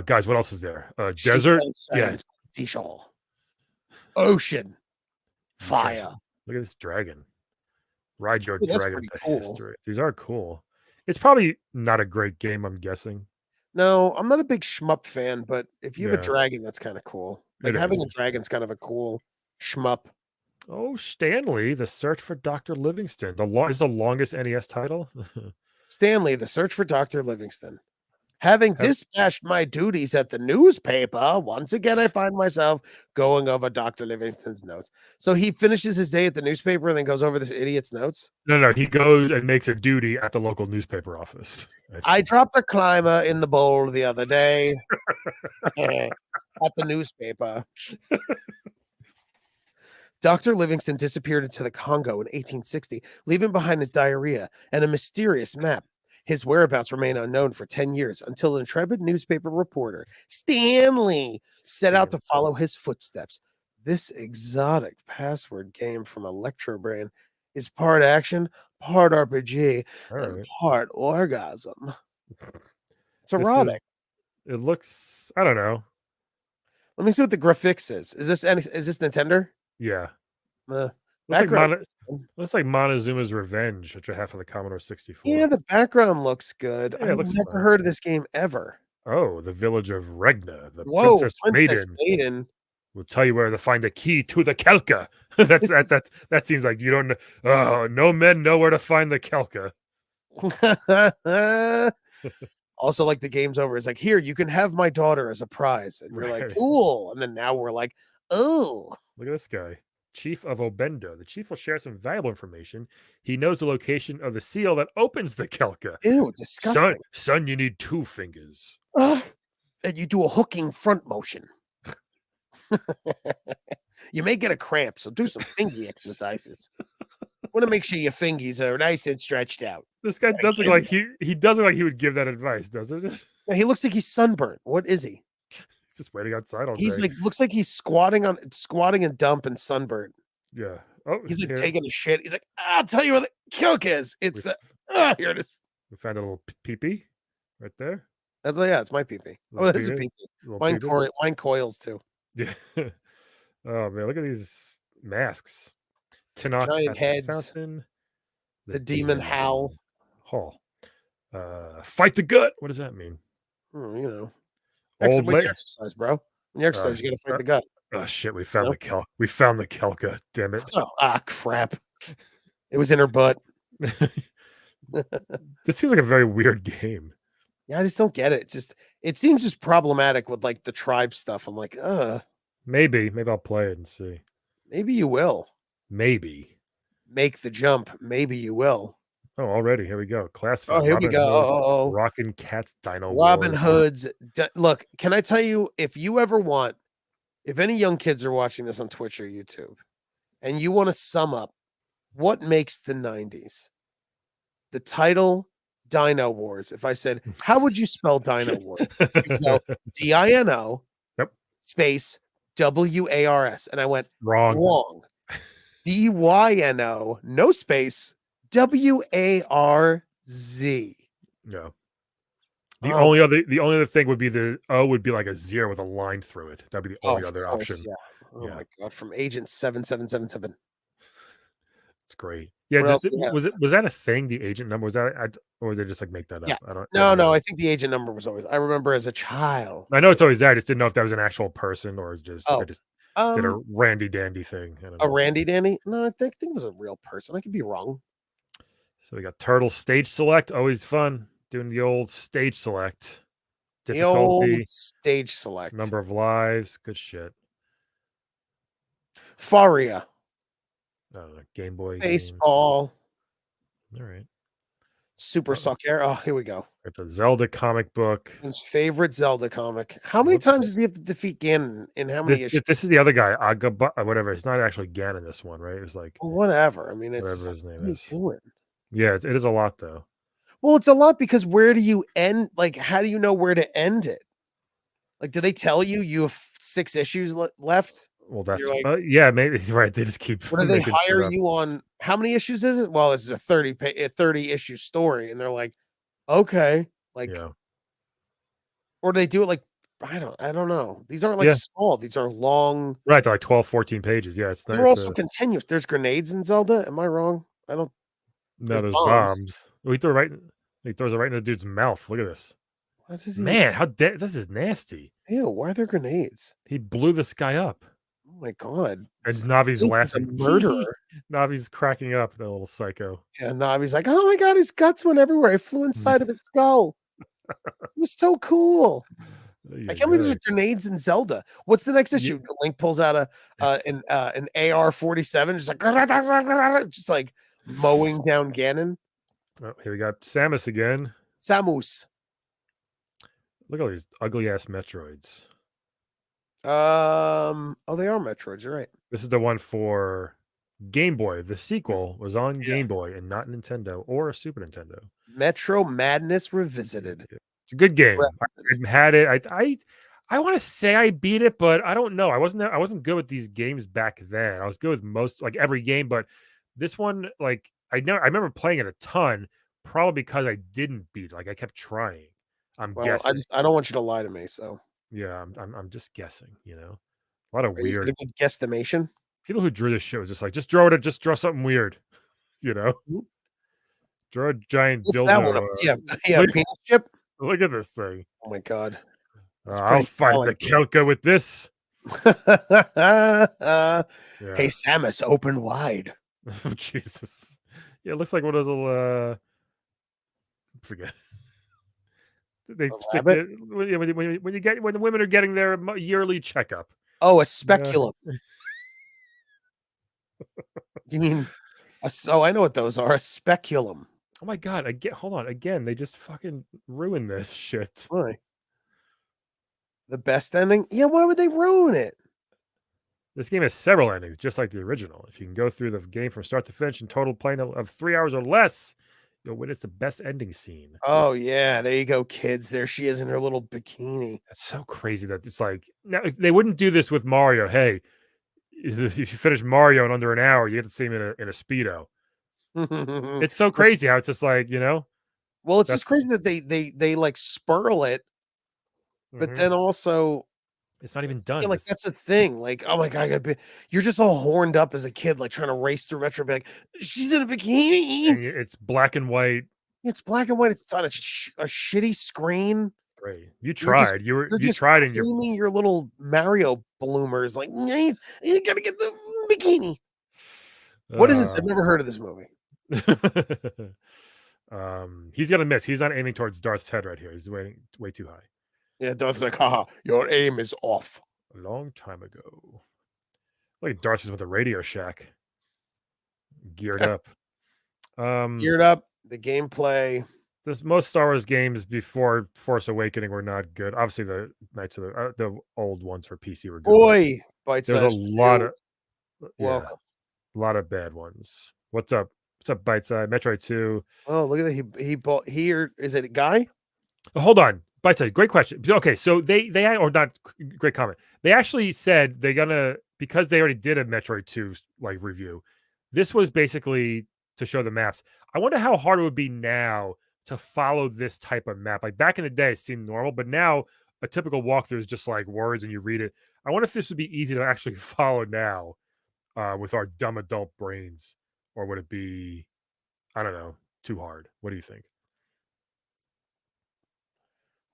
Speaker 2: Guys, what else is there? Desert, yeah,
Speaker 1: seashore, ocean, fire.
Speaker 2: Look at this dragon. Ride your dragon to
Speaker 1: cool.
Speaker 2: history. These are cool. It's probably not a great game, I'm guessing.
Speaker 1: No, I'm not a big shmup fan, but if you have a dragon, that's kind of cool. Like having a dragon's kind of a cool shmup.
Speaker 2: Oh, Stanley, The Search for Dr. Livingston. Is the longest NES title.
Speaker 1: Stanley, The Search for Dr. Livingston. Having dispatched my duties at the newspaper, once again I find myself going over Dr. Livingston's notes. So he finishes his day at the newspaper and then goes over this idiot's notes?
Speaker 2: No, he goes and makes a duty at the local newspaper office.
Speaker 1: I dropped a climber in the bowl the other day at the newspaper. Dr. Livingston disappeared into the Congo in 1860, leaving behind his diarrhea and a mysterious map. His whereabouts remain unknown for 10 years until an intrepid newspaper reporter, Stanley, set out to follow his footsteps. This exotic password game from Electrobrain is part action, part RPG, and part orgasm. It's erotic.
Speaker 2: It looks, I don't know.
Speaker 1: Let me see what the graphics is. Is this Nintendo?
Speaker 2: Yeah. Looks like Montezuma's Revenge, which are half of the Commodore 64.
Speaker 1: Yeah, the background looks good.
Speaker 2: Yeah,
Speaker 1: I've never heard of this game ever.
Speaker 2: Oh, the village of Regna, the Princess Maiden will tell you where to find the key to the Kelka. That seems like you don't know. Oh, no men know where to find the Kelka.
Speaker 1: Also, like the game's over. It's like, here, you can have my daughter as a prize. And you're like, cool. And then now we're like, oh.
Speaker 2: Look at this guy. Chief of Obendo. The chief will share some valuable information. He knows the location of the seal that opens the Kelka.
Speaker 1: Ew, disgusting.
Speaker 2: Son, you need 2 fingers.
Speaker 1: And you do a hooking front motion. You may get a cramp, so do some fingy exercises. Want to make sure your fingies are nice and stretched out.
Speaker 2: This guy doesn't like he doesn't like he would give that advice, doesn't it?
Speaker 1: Yeah, he looks like he's sunburnt. What is he?
Speaker 2: He's just waiting outside all day.
Speaker 1: He's like, looks like he's squatting and dump and sunburnt.
Speaker 2: Yeah. Oh,
Speaker 1: he's like taking a shit. He's like, I'll tell you where the Kelka is. It's here it is.
Speaker 2: We found a little peepee right there.
Speaker 1: That's it's my peepee. Oh, that is a peepee. Mine coils too.
Speaker 2: Yeah. Oh man, look at these masks. Tanaka
Speaker 1: giant heads.
Speaker 2: Fountain.
Speaker 1: The demon howl.
Speaker 2: Hall. Fight the gut. What does that mean?
Speaker 1: You know. When you exercise, bro. When you exercise, you gotta fight the gut.
Speaker 2: Oh shit, we found the Kelka. We found the Kelka, damn it.
Speaker 1: Crap. It was in her butt.
Speaker 2: This seems like a very weird game.
Speaker 1: Yeah, I just don't get it. It's just it seems just problematic with like the tribe stuff. I'm like,
Speaker 2: Maybe I'll play it and see.
Speaker 1: maybe you will
Speaker 2: Maybe.
Speaker 1: make the jump. Maybe you will.
Speaker 2: Oh, already here we go. Classified.
Speaker 1: Oh, here we
Speaker 2: Robin
Speaker 1: go.
Speaker 2: Hood,
Speaker 1: Oh.
Speaker 2: Rockin' Cats, Dino
Speaker 1: Robin
Speaker 2: Wars.
Speaker 1: Hood's look, can I tell you if you ever want if any young kids are watching this on Twitch or YouTube and you want to sum up what makes the 90s, the title Dino Wars. If I said, how would you spell Dino Wars? You go DINO
Speaker 2: Yep.
Speaker 1: space WARS. And I went
Speaker 2: Wrong.
Speaker 1: wrong. DYNO, no space, WARZ.
Speaker 2: Yeah. The only other thing would be the O would be like a 0 with a line through it. That'd be the only other option.
Speaker 1: Yeah. Oh
Speaker 2: Yeah.
Speaker 1: my god, from Agent 7777.
Speaker 2: It's great. Yeah,
Speaker 1: What else we have?
Speaker 2: was that a thing? The agent number was that, or did they just like make that up?
Speaker 1: Yeah.
Speaker 2: I don't.
Speaker 1: No, I think the agent number was always. I remember as a child.
Speaker 2: I know it's always there. I just didn't know if that was an actual person or just I
Speaker 1: Oh,
Speaker 2: just did a randy dandy thing. I don't
Speaker 1: a
Speaker 2: know.
Speaker 1: Randy Danny? No, I think it was a real person. I could be wrong.
Speaker 2: So we got Turtle stage select. Always fun doing the old stage select.
Speaker 1: The old
Speaker 2: Difficulty,
Speaker 1: stage select.
Speaker 2: number of lives. Good shit.
Speaker 1: Faria.
Speaker 2: I don't know. Game Boy.
Speaker 1: Baseball.
Speaker 2: All right.
Speaker 1: Super Soccer. Oh, here we go.
Speaker 2: Got the Zelda comic book.
Speaker 1: His favorite Zelda comic. How many times does he have to defeat Ganon in how many issues?
Speaker 2: This is the other guy, whatever. It's not actually Ganon this one, right? It's like
Speaker 1: Whatever. I mean, it's
Speaker 2: whatever his name
Speaker 1: what
Speaker 2: is.
Speaker 1: are you doing?
Speaker 2: Yeah, it is a lot though.
Speaker 1: Well, it's a lot because where do you end? Like, how do you know where to end it? Like, do they tell you you have 6 issues left?
Speaker 2: Well, that's
Speaker 1: like,
Speaker 2: yeah, maybe right. They just keep.
Speaker 1: What do they hire you on? How many issues is it? Well, this is a 30 issue story, and they're like, okay, like,
Speaker 2: Yeah.
Speaker 1: or do they do it like I don't know. These aren't like small. These are long.
Speaker 2: Right, they're like 12, 14 pages. Yeah, it's
Speaker 1: They're also continuous. There's grenades in Zelda. Am I wrong? I don't.
Speaker 2: No, there's bombs. He throws it right in the dude's mouth. Look at this. Man, how this is nasty.
Speaker 1: Ew, why are there grenades?
Speaker 2: He blew this guy up.
Speaker 1: Oh my god.
Speaker 2: And Navi's laughing.
Speaker 1: Murderer.
Speaker 2: Navi's cracking up, the little psycho.
Speaker 1: Yeah, Navi's like, oh my god, his guts went everywhere. It flew inside of his skull. It was so cool. I can't believe there's grenades in Zelda. What's the next issue? Link pulls out an AR-47, just like mowing down Ganon.
Speaker 2: Oh, here we got Samus again.
Speaker 1: Samus.
Speaker 2: Look at all these ugly ass Metroids.
Speaker 1: Oh, they are Metroids. You're right.
Speaker 2: This is the one for Game Boy. The sequel was on Game Boy and not Nintendo or a Super Nintendo.
Speaker 1: Metro Madness Revisited.
Speaker 2: It's a good game. I had it. I want to say I beat it, but I don't know. I wasn't good with these games back then. I was good with most, like every game, but this one, like I remember playing it a ton, probably because I didn't beat it. Like I kept trying. I'm guessing.
Speaker 1: I don't want you to lie to me. So
Speaker 2: yeah, I'm just guessing. You know, a lot of weird
Speaker 1: a good guesstimation.
Speaker 2: People who drew this shit was just like, just draw something weird. You know, draw a giant dildo.
Speaker 1: Penis chip.
Speaker 2: Look at this thing.
Speaker 1: Oh my god.
Speaker 2: I'll fight the Kelka with this.
Speaker 1: Hey, Samus, open wide.
Speaker 2: Oh, Jesus. Yeah, it looks like one of those little forget. They stick it, when the women are getting their yearly checkup.
Speaker 1: Oh, a speculum. You mean I know what those are. A speculum.
Speaker 2: Oh my god, hold on. Again, they just fucking ruined this shit.
Speaker 1: Why? The best ending? Yeah, why would they ruin it?
Speaker 2: This game has several endings, just like the original. If you can go through the game from start to finish in total playing of 3 hours or less, you'll witness the best ending scene.
Speaker 1: Oh yeah, there you go, kids. There she is in her little bikini.
Speaker 2: That's so crazy that it's like now they wouldn't do this with Mario. Hey, if you finish Mario in under an hour, you get to see him in a Speedo. It's so crazy how it's just like, you know.
Speaker 1: Well, it's just crazy that they like spurl it, but then also
Speaker 2: it's not even done.
Speaker 1: Yeah, like that's a thing. Like, oh my god, you're just all horned up as a kid, like trying to race through Metro. Be like, she's in a bikini.
Speaker 2: And it's black and white.
Speaker 1: It's black and white. It's on a shitty screen.
Speaker 2: Great. You tried. You tried, and
Speaker 1: you're your little Mario bloomers. Like, you gotta get the bikini. What is this? I've never heard of this movie.
Speaker 2: He's gonna miss. He's not aiming towards Darth's head right here. He's waiting way too high.
Speaker 1: Yeah, Darth's like, haha, your aim is off.
Speaker 2: A long time ago. Like Darth is with a Radio Shack, geared up.
Speaker 1: Geared up, the gameplay.
Speaker 2: This most Star Wars games before Force Awakening were not good. Obviously, the Knights of the old ones for PC were good.
Speaker 1: Boy, bite
Speaker 2: There's a lot of
Speaker 1: welcome.
Speaker 2: a lot of bad ones. What's up? What's up, Bite Side? Metroid 2.
Speaker 1: Oh, look at that. He bought here. Is it a guy?
Speaker 2: Oh, hold on. Bite Side, great question. Okay, so they or not great comment. They actually said they're gonna, because they already did a Metroid 2 like review. This was basically to show the maps. I wonder how hard it would be now to follow this type of map. Like back in the day, it seemed normal, but now a typical walkthrough is just like words and you read it. I wonder if this would be easy to actually follow now with our dumb adult brains, or would it be, I don't know, too hard? What do you think?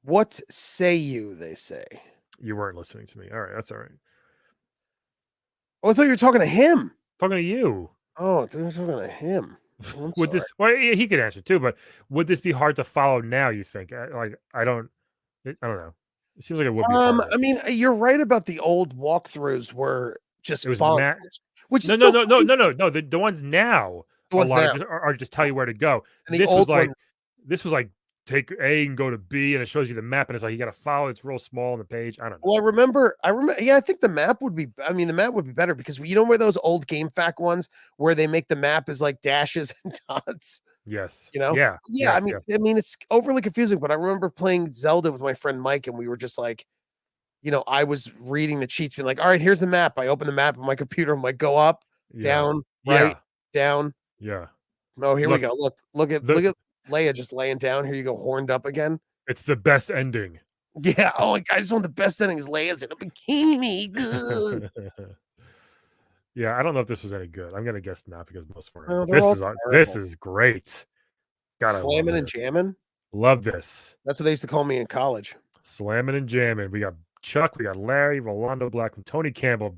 Speaker 1: What say you? They say.
Speaker 2: You weren't listening to me. All right, that's all right.
Speaker 1: Oh, I thought you were talking to him.
Speaker 2: Talking to you.
Speaker 1: Oh, I thought you were talking to him.
Speaker 2: Would this? Well, he could answer too, but would this be hard to follow now? You think? I don't know. It seems like it would be.
Speaker 1: I mean, you're right about the old walkthroughs were just fun. Which
Speaker 2: no. The ones now, are just tell you where to go.
Speaker 1: And this
Speaker 2: was like take A and go to B, and it shows you the map, and it's like you got to follow. It's real small on the page. I don't know.
Speaker 1: Well, I remember. Yeah, I think the map would be. I mean, the map would be better because you know where those old GameFAQ ones where they make the map as like dashes and dots.
Speaker 2: Yes.
Speaker 1: You know.
Speaker 2: Yeah.
Speaker 1: Yeah. Yes, I mean, it's overly confusing. But I remember playing Zelda with my friend Mike, and we were just like, you know, I was reading the cheats, being like, all right, here's the map. I open the map on my computer. I'm like, go up, down, right, down.
Speaker 2: Yeah.
Speaker 1: Oh, here we go. Look at Leia just laying down. Here you go, horned up again.
Speaker 2: It's the best ending.
Speaker 1: Yeah. Oh, I just want the best ending. Is Leia's in a bikini. Good.
Speaker 2: Yeah, I don't know if this was any good. I'm gonna guess not because most were. This is great.
Speaker 1: Slamming and jamming.
Speaker 2: Love this.
Speaker 1: That's what they used to call me in college.
Speaker 2: Slamming and jamming. We got Chuck. We got Larry, Rolando Black, and Tony Campbell.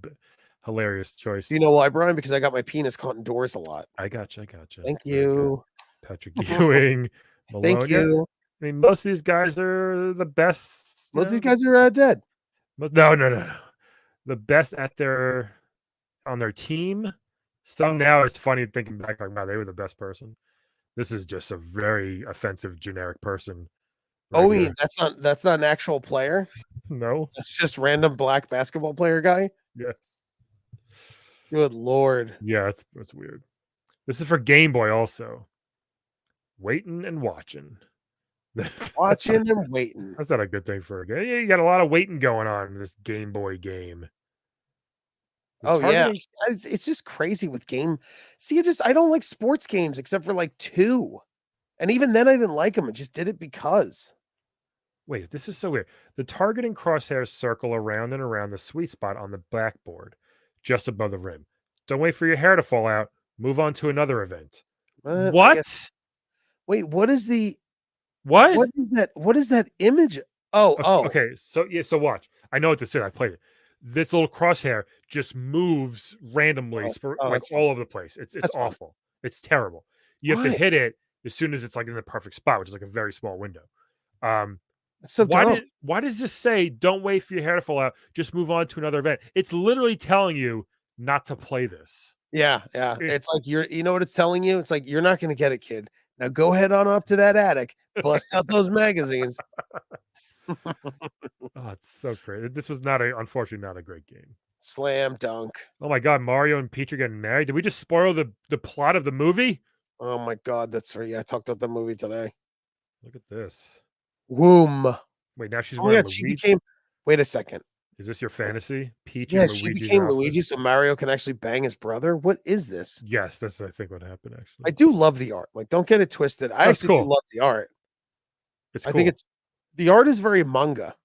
Speaker 2: Hilarious choice.
Speaker 1: Do you know why, Brian? Because I got my penis caught in doors a lot.
Speaker 2: I gotcha.
Speaker 1: Thank you.
Speaker 2: Patrick Ewing.
Speaker 1: Thank you.
Speaker 2: I mean, most of these guys are the best.
Speaker 1: Most of these guys are dead.
Speaker 2: No. The best on their team. Some now it's funny thinking back, like, wow, they were the best person. This is just a very offensive, generic person.
Speaker 1: Right that's not an actual player.
Speaker 2: No,
Speaker 1: that's just random black basketball player guy.
Speaker 2: Yes.
Speaker 1: Good Lord.
Speaker 2: Yeah, that's weird. This is for Game Boy also. Waiting and watching.
Speaker 1: Watching and waiting.
Speaker 2: That's not a good thing for a game. You got a lot of waiting going on in this Game Boy game.
Speaker 1: Yeah, it's just crazy with game. See, I don't like sports games except for like 2, and even then I didn't like them. I just did it because.
Speaker 2: Wait, this is so weird. The targeting crosshairs circle around and around the sweet spot on the backboard, just above the rim. Don't wait for your hair to fall out. Move on to another event. What?
Speaker 1: Wait, what is the?
Speaker 2: What?
Speaker 1: What is that? What is that image? Oh.
Speaker 2: Okay. So watch. I know what this is. I played it. This little crosshair just moves randomly all over the place. It's awful. Fun. It's terrible. You have to hit it as soon as it's like in the perfect spot, which is like a very small window.
Speaker 1: So
Speaker 2: why does this say don't wait for your hair to fall out? Just move on to another event. It's literally telling you not to play this.
Speaker 1: Yeah. It's like you know what it's telling you? It's like you're not going to get it, kid. Now go head on up to that attic, bust out those magazines.
Speaker 2: Oh, it's so crazy. This was unfortunately not a great game.
Speaker 1: Slam dunk.
Speaker 2: Oh my God, Mario and Peach are getting married. Did we just spoil the plot of the movie?
Speaker 1: Oh my God, that's right. Yeah, I talked about the movie today.
Speaker 2: Look at this.
Speaker 1: Womb.
Speaker 2: Wait, now she's wearing Luigi.
Speaker 1: Wait a second.
Speaker 2: Is this your fantasy? Peach
Speaker 1: and Luigi. She became Luigi so Mario can actually bang his brother. What is this?
Speaker 2: Yes, that's I think what happened actually.
Speaker 1: I do love the art. Like, don't get it twisted. I actually do love the art.
Speaker 2: I think
Speaker 1: the art is very manga.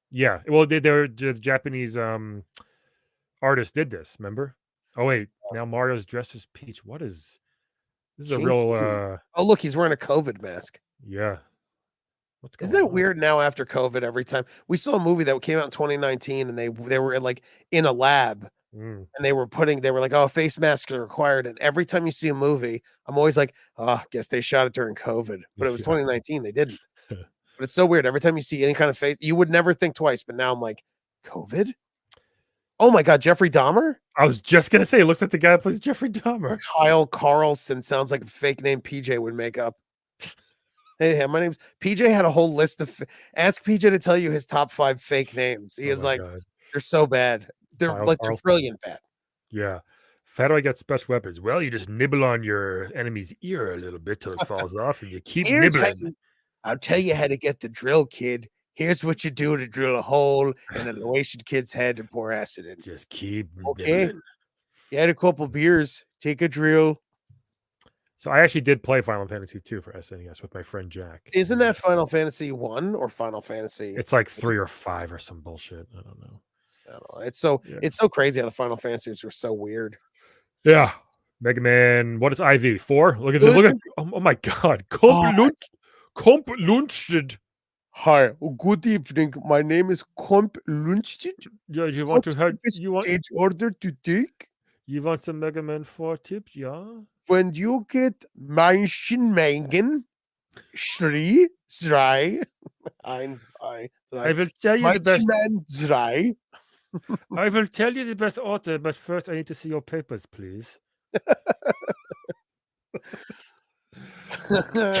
Speaker 2: Yeah. Well, the Japanese artist did this, remember? Oh wait, now Mario's dressed as Peach. This is a real
Speaker 1: oh look, he's wearing a COVID mask.
Speaker 2: Yeah.
Speaker 1: Isn't that weird now after COVID every time? We saw a movie that came out in 2019 and they were like in a lab
Speaker 2: Mm.
Speaker 1: and they were like, "Oh, face masks are required." And every time you see a movie, I'm always like, "Oh, guess they shot it during COVID." But it was
Speaker 2: Yeah.
Speaker 1: 2019, they didn't. But it's so weird. Every time you see any kind of face, you would never think twice. But now I'm like, COVID? Oh my God, Jeffrey Dahmer?
Speaker 2: I was just gonna say, it looks like the guy that plays Jeffrey Dahmer.
Speaker 1: Kyle Carlson sounds like a fake name PJ would make up. Hey, my name's PJ. Had a whole list of. Ask PJ to tell you his top 5 fake names. He
Speaker 2: Oh
Speaker 1: is
Speaker 2: my
Speaker 1: like,
Speaker 2: god.
Speaker 1: they're so bad. They're
Speaker 2: Kyle
Speaker 1: like they're
Speaker 2: Carlson.
Speaker 1: brilliant bad.
Speaker 2: Yeah. How do I get special weapons? Well, you just nibble on your enemy's ear a little bit till it falls off, and you keep
Speaker 1: Here's how
Speaker 2: nibbling.
Speaker 1: I'll tell you how to get the drill, kid. Here's what you do to drill a hole in an Oasis kid's head and pour acid in.
Speaker 2: Just keep
Speaker 1: Okay.
Speaker 2: nibbling.
Speaker 1: You had a couple beers. Take a drill.
Speaker 2: So I actually did play Final Fantasy 2 for SNES with my friend Jack.
Speaker 1: Isn't that Final Fantasy 1 or Final Fantasy?
Speaker 2: It's like 3 or 5 or some bullshit. I don't know.
Speaker 1: I don't know. It's so crazy how the Final Fantasies were so weird.
Speaker 2: Yeah. Mega Man, what is IV? 4? Look at this. Look at oh my god. Comp Lunchted.
Speaker 1: Hi, good evening. My name is Comp Lundstedt.
Speaker 2: Yeah, you want to have
Speaker 1: stage order to take?
Speaker 2: You want some Mega Man 4 tips, yeah?
Speaker 1: When you get Mengen, 3, 1, 2,
Speaker 2: I will tell you the best.
Speaker 1: 3.
Speaker 2: I will tell you the best order, but first I need to see your papers, please.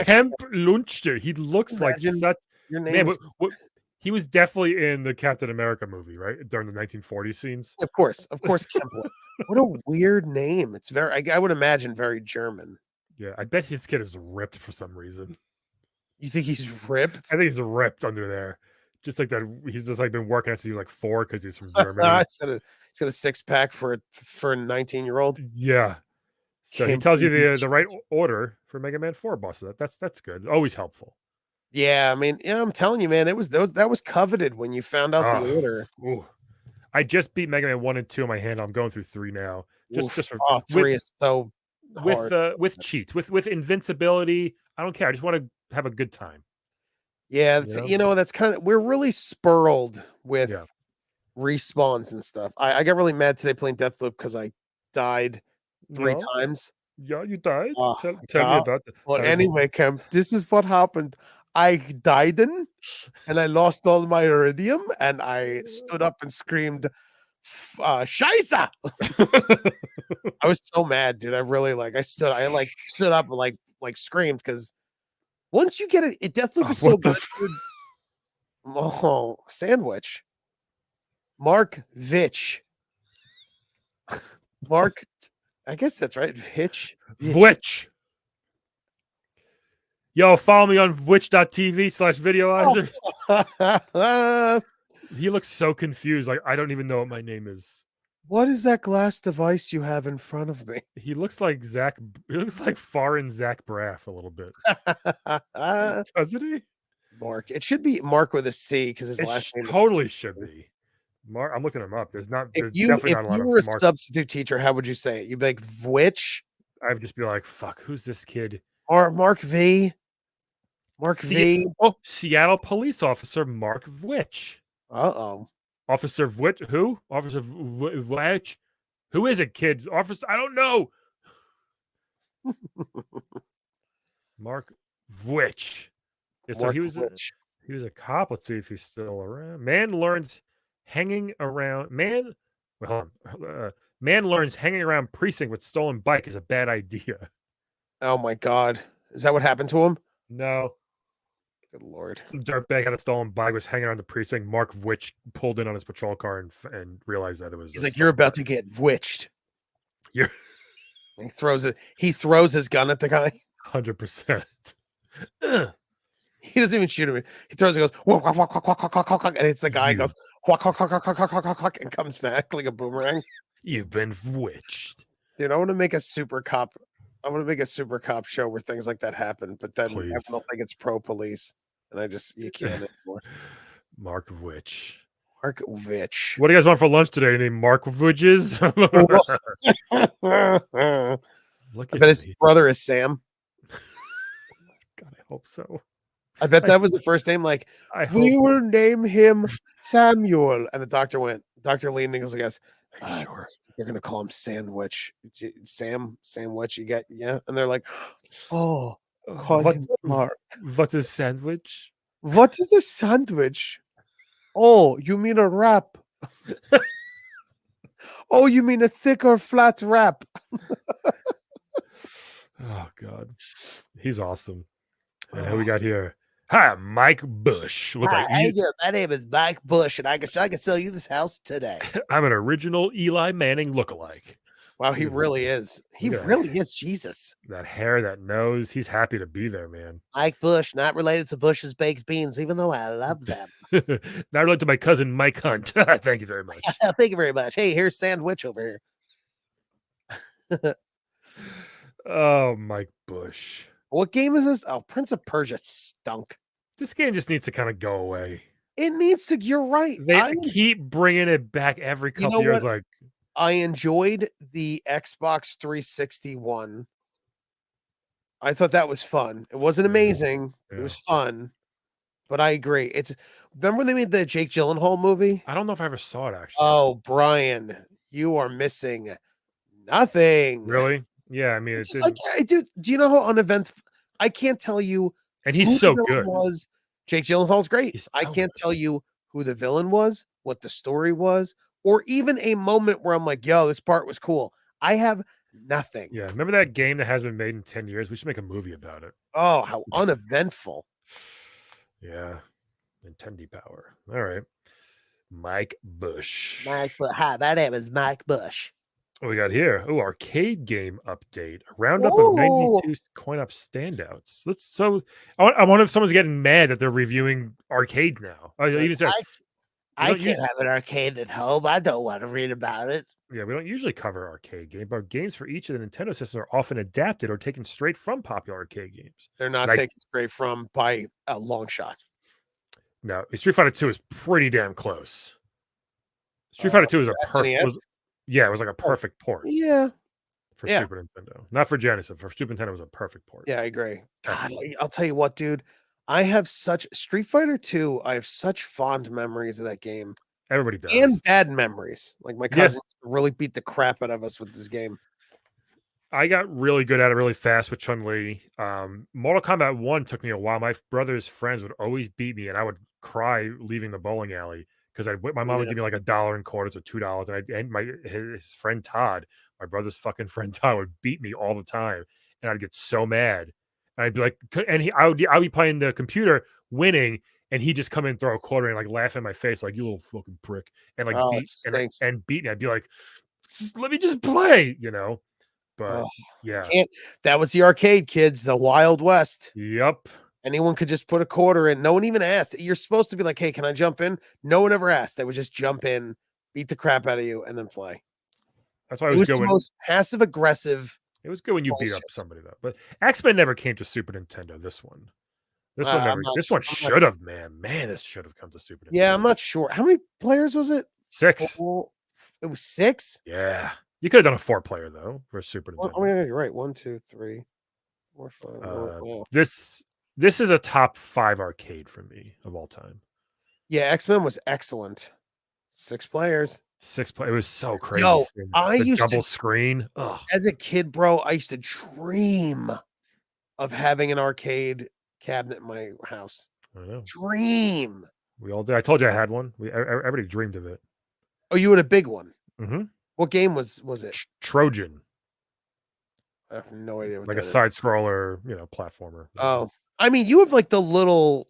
Speaker 2: Kemp Lunster. He looks like such.
Speaker 1: Your
Speaker 2: Man,
Speaker 1: name.
Speaker 2: he was definitely in the Captain America movie, right? During the 1940 scenes.
Speaker 1: Of course, Kemp. What a weird name. It's very. I would imagine very German.
Speaker 2: Yeah, I bet his kid is ripped for some reason.
Speaker 1: You think he's ripped?
Speaker 2: I think he's ripped under there. Just like that, he's just like been working since he was like 4 because he's from Germany.
Speaker 1: He's got a 6-pack for a 19-year-old.
Speaker 2: Yeah. So he tells you the right order for Mega Man 4 bosses. That's good. Always helpful.
Speaker 1: Yeah, I mean, yeah, I'm telling you, man, that was coveted when you found out the order.
Speaker 2: Ooh. I just beat Mega Man 1 and 2 in my hand. I'm going through 3 now. Just for,
Speaker 1: 3 is so hard.
Speaker 2: with cheats, with invincibility. I don't care. I just want to have a good time.
Speaker 1: Yeah, that's kind of, we're really spurled with respawns and stuff. I got really mad today playing Deathloop because I died 3 times.
Speaker 2: Yeah, you died. Tell me about that.
Speaker 1: Well, anyway, Kemp, this is what happened. I died and I lost all my iridium, and I stood up and screamed, Scheisse! I was so mad, dude. I really I stood up and like screamed because once you get it, Deathloop is so good. Oh, sandwich. Mark Vitch. Mark, I guess that's right.
Speaker 2: Vitch. Yo, follow me on Twitch.tv/videoizer. He looks so confused. Like, I don't even know what my name is.
Speaker 1: What is that glass device you have in front of me?
Speaker 2: He looks like Zach. He looks like foreign Zach Braff a little bit. Doesn't he?
Speaker 1: Mark. It should be Mark with a C because his last name
Speaker 2: totally should be. Mark. I'm looking him up. There's definitely not a lot of
Speaker 1: you were a substitute teacher, how would you say it? You'd be like Vwitch?
Speaker 2: I'd just be like, fuck, who's this kid?
Speaker 1: Or Mark V. V.
Speaker 2: Oh, Seattle police officer Mark Vwitch.
Speaker 1: Uh-oh.
Speaker 2: Officer Vwitch? Who? Officer Vwitch? Who is it, kid? Officer, I don't know. Mark Vwitch. Yeah, so he was a cop. Let's see if he's still around. Man learns hanging around precinct with stolen bike is a bad idea.
Speaker 1: Oh my god. Is that what happened to him?
Speaker 2: No.
Speaker 1: Good lord.
Speaker 2: Some dirtbag had a stolen bike, was hanging around the precinct. Mark Vwitch pulled in on his patrol car and realized that it was.
Speaker 1: He's like, you're about to get Vwitched.
Speaker 2: You're.
Speaker 1: He throws his gun at the guy.
Speaker 2: 100%.
Speaker 1: He doesn't even shoot him. He throws it, goes, walk, walk, walk, walk, walk, walk, walk, walk, and it's the guy goes, walk, walk, walk, walk, walk, walk, walk, walk, and comes back like a boomerang.
Speaker 2: You've been Vwitched.
Speaker 1: Dude, I want to make a super cop. I want to make a super cop show where things like that happen, but then everyone will think it's pro police, and you can't anymore.
Speaker 2: Mark Vwitch.
Speaker 1: Mark Vwitch.
Speaker 2: What do you guys want for lunch today? Any Mark Vwitches?
Speaker 1: I bet his brother is Sam.
Speaker 2: God, I hope so.
Speaker 1: I bet that was the first name. Like, we will name him Samuel. And the doctor leaned and goes, I guess, They're gonna call him Sandwich. Sandwich. You get yeah, and they're like, oh, call
Speaker 2: What
Speaker 1: him Mark.
Speaker 2: what is sandwich?
Speaker 1: What is a sandwich? Oh, you mean a wrap? Oh, you mean a thick or flat wrap?
Speaker 2: Oh God, he's awesome. And who we got here? Hi, Mike Bush. Look like
Speaker 1: Hi, my name is Mike Bush, and I can sell you this house today.
Speaker 2: I'm an original Eli Manning lookalike.
Speaker 1: Wow, he really is. He
Speaker 2: Look at that.
Speaker 1: really is Jesus.
Speaker 2: That hair, that nose. He's happy to be there, man.
Speaker 1: Mike Bush, not related to Bush's baked beans, even though I love them.
Speaker 2: Not related to my cousin Mike Hunt. Thank you very much.
Speaker 1: Thank you very much. Hey, here's Sandwich over here.
Speaker 2: Oh, Mike Bush.
Speaker 1: What game is this? Oh, Prince of Persia stunk.
Speaker 2: This game just needs to kind of go away.
Speaker 1: It needs to. You're right.
Speaker 2: They keep bringing it back every couple years. Like,
Speaker 1: I enjoyed the Xbox 360 one. I thought that was fun. It wasn't amazing.
Speaker 2: Yeah.
Speaker 1: It was fun. But I agree. Remember when they made the Jake Gyllenhaal movie?
Speaker 2: I don't know if I ever saw it actually.
Speaker 1: Oh, Brian, you are missing nothing.
Speaker 2: Really? Yeah, I mean,
Speaker 1: it's just like, dude, do you know how uneventful? I can't tell you.
Speaker 2: And he's so good.
Speaker 1: Jake Gyllenhaal's great. I can't tell you who the villain was, what the story was, or even a moment where I'm like, yo, this part was cool. I have nothing.
Speaker 2: Yeah, remember that game that has been made in 10 years? We should make a movie about it.
Speaker 1: Oh, how uneventful.
Speaker 2: Yeah. Nintendo power. All right. Mike Bush.
Speaker 1: Hi, my name is Mike Bush.
Speaker 2: What we got here? Oh, arcade game update. A roundup of 92 coin up standouts. I wonder if someone's getting mad that they're reviewing arcade now.
Speaker 1: I can't have an arcade at home. I don't want to read about it.
Speaker 2: Yeah, we don't usually cover arcade games, but games for each of the Nintendo systems are often adapted or taken straight from popular arcade games.
Speaker 1: They're not taken straight from by a long shot.
Speaker 2: No, Street Fighter 2 is pretty damn close. Street Fighter 2 is a perfect. It was like a perfect port.
Speaker 1: Yeah.
Speaker 2: For Super Nintendo. Not for Genesis. For Super Nintendo, it was a perfect port.
Speaker 1: Yeah, I agree. God, I'll tell you what, dude. I have such Street Fighter 2. I have such fond memories of that game.
Speaker 2: Everybody does.
Speaker 1: And bad memories. Like my cousins really beat the crap out of us with this game.
Speaker 2: I got really good at it really fast with Chun-Li. Mortal Kombat 1 took me a while. My brother's friends would always beat me, and I would cry leaving the bowling alley because my mom would give me like $1 and quarters or $2, and his friend Todd, my brother's fucking friend Todd, would beat me all the time, and I'd get so mad. And I'd be like, and I would be playing the computer, winning, and he'd just come in and throw a quarter and like laugh in my face, like, you little fucking prick, and like beat me. I'd be like, let me just play, you know. But
Speaker 1: that was the arcade, kids, the Wild West.
Speaker 2: Yep.
Speaker 1: Anyone could just put a quarter in. No one even asked. You're supposed to be like, hey, can I jump in? No one ever asked. They would just jump in, beat the crap out of you, and then play.
Speaker 2: That's why it was good.
Speaker 1: The most passive aggressive.
Speaker 2: It was good when you beat up somebody though. But X-Men never came to Super Nintendo. This one should have, man. This should have come to Super Nintendo.
Speaker 1: Yeah, I'm not sure. How many players was it? 6. Oh, it was 6?
Speaker 2: Yeah. You could have done a 4-player though for Super Nintendo.
Speaker 1: Oh yeah, you're right. 1, 2, 3, 4, 5.
Speaker 2: This is a top 5 arcade for me of all time.
Speaker 1: Yeah, X-Men was excellent. 6 players.
Speaker 2: 6 players. It was so crazy.
Speaker 1: Yo, I used
Speaker 2: double screen. Ugh.
Speaker 1: As a kid, bro, I used to dream of having an arcade cabinet in my house.
Speaker 2: I know.
Speaker 1: Dream.
Speaker 2: We all did. I told you I had one. Everybody dreamed of it.
Speaker 1: Oh, you had a big one.
Speaker 2: Mm-hmm.
Speaker 1: What game was it?
Speaker 2: Trojan.
Speaker 1: I have no idea what
Speaker 2: like a side scroller, platformer.
Speaker 1: Oh, I mean, you have like the little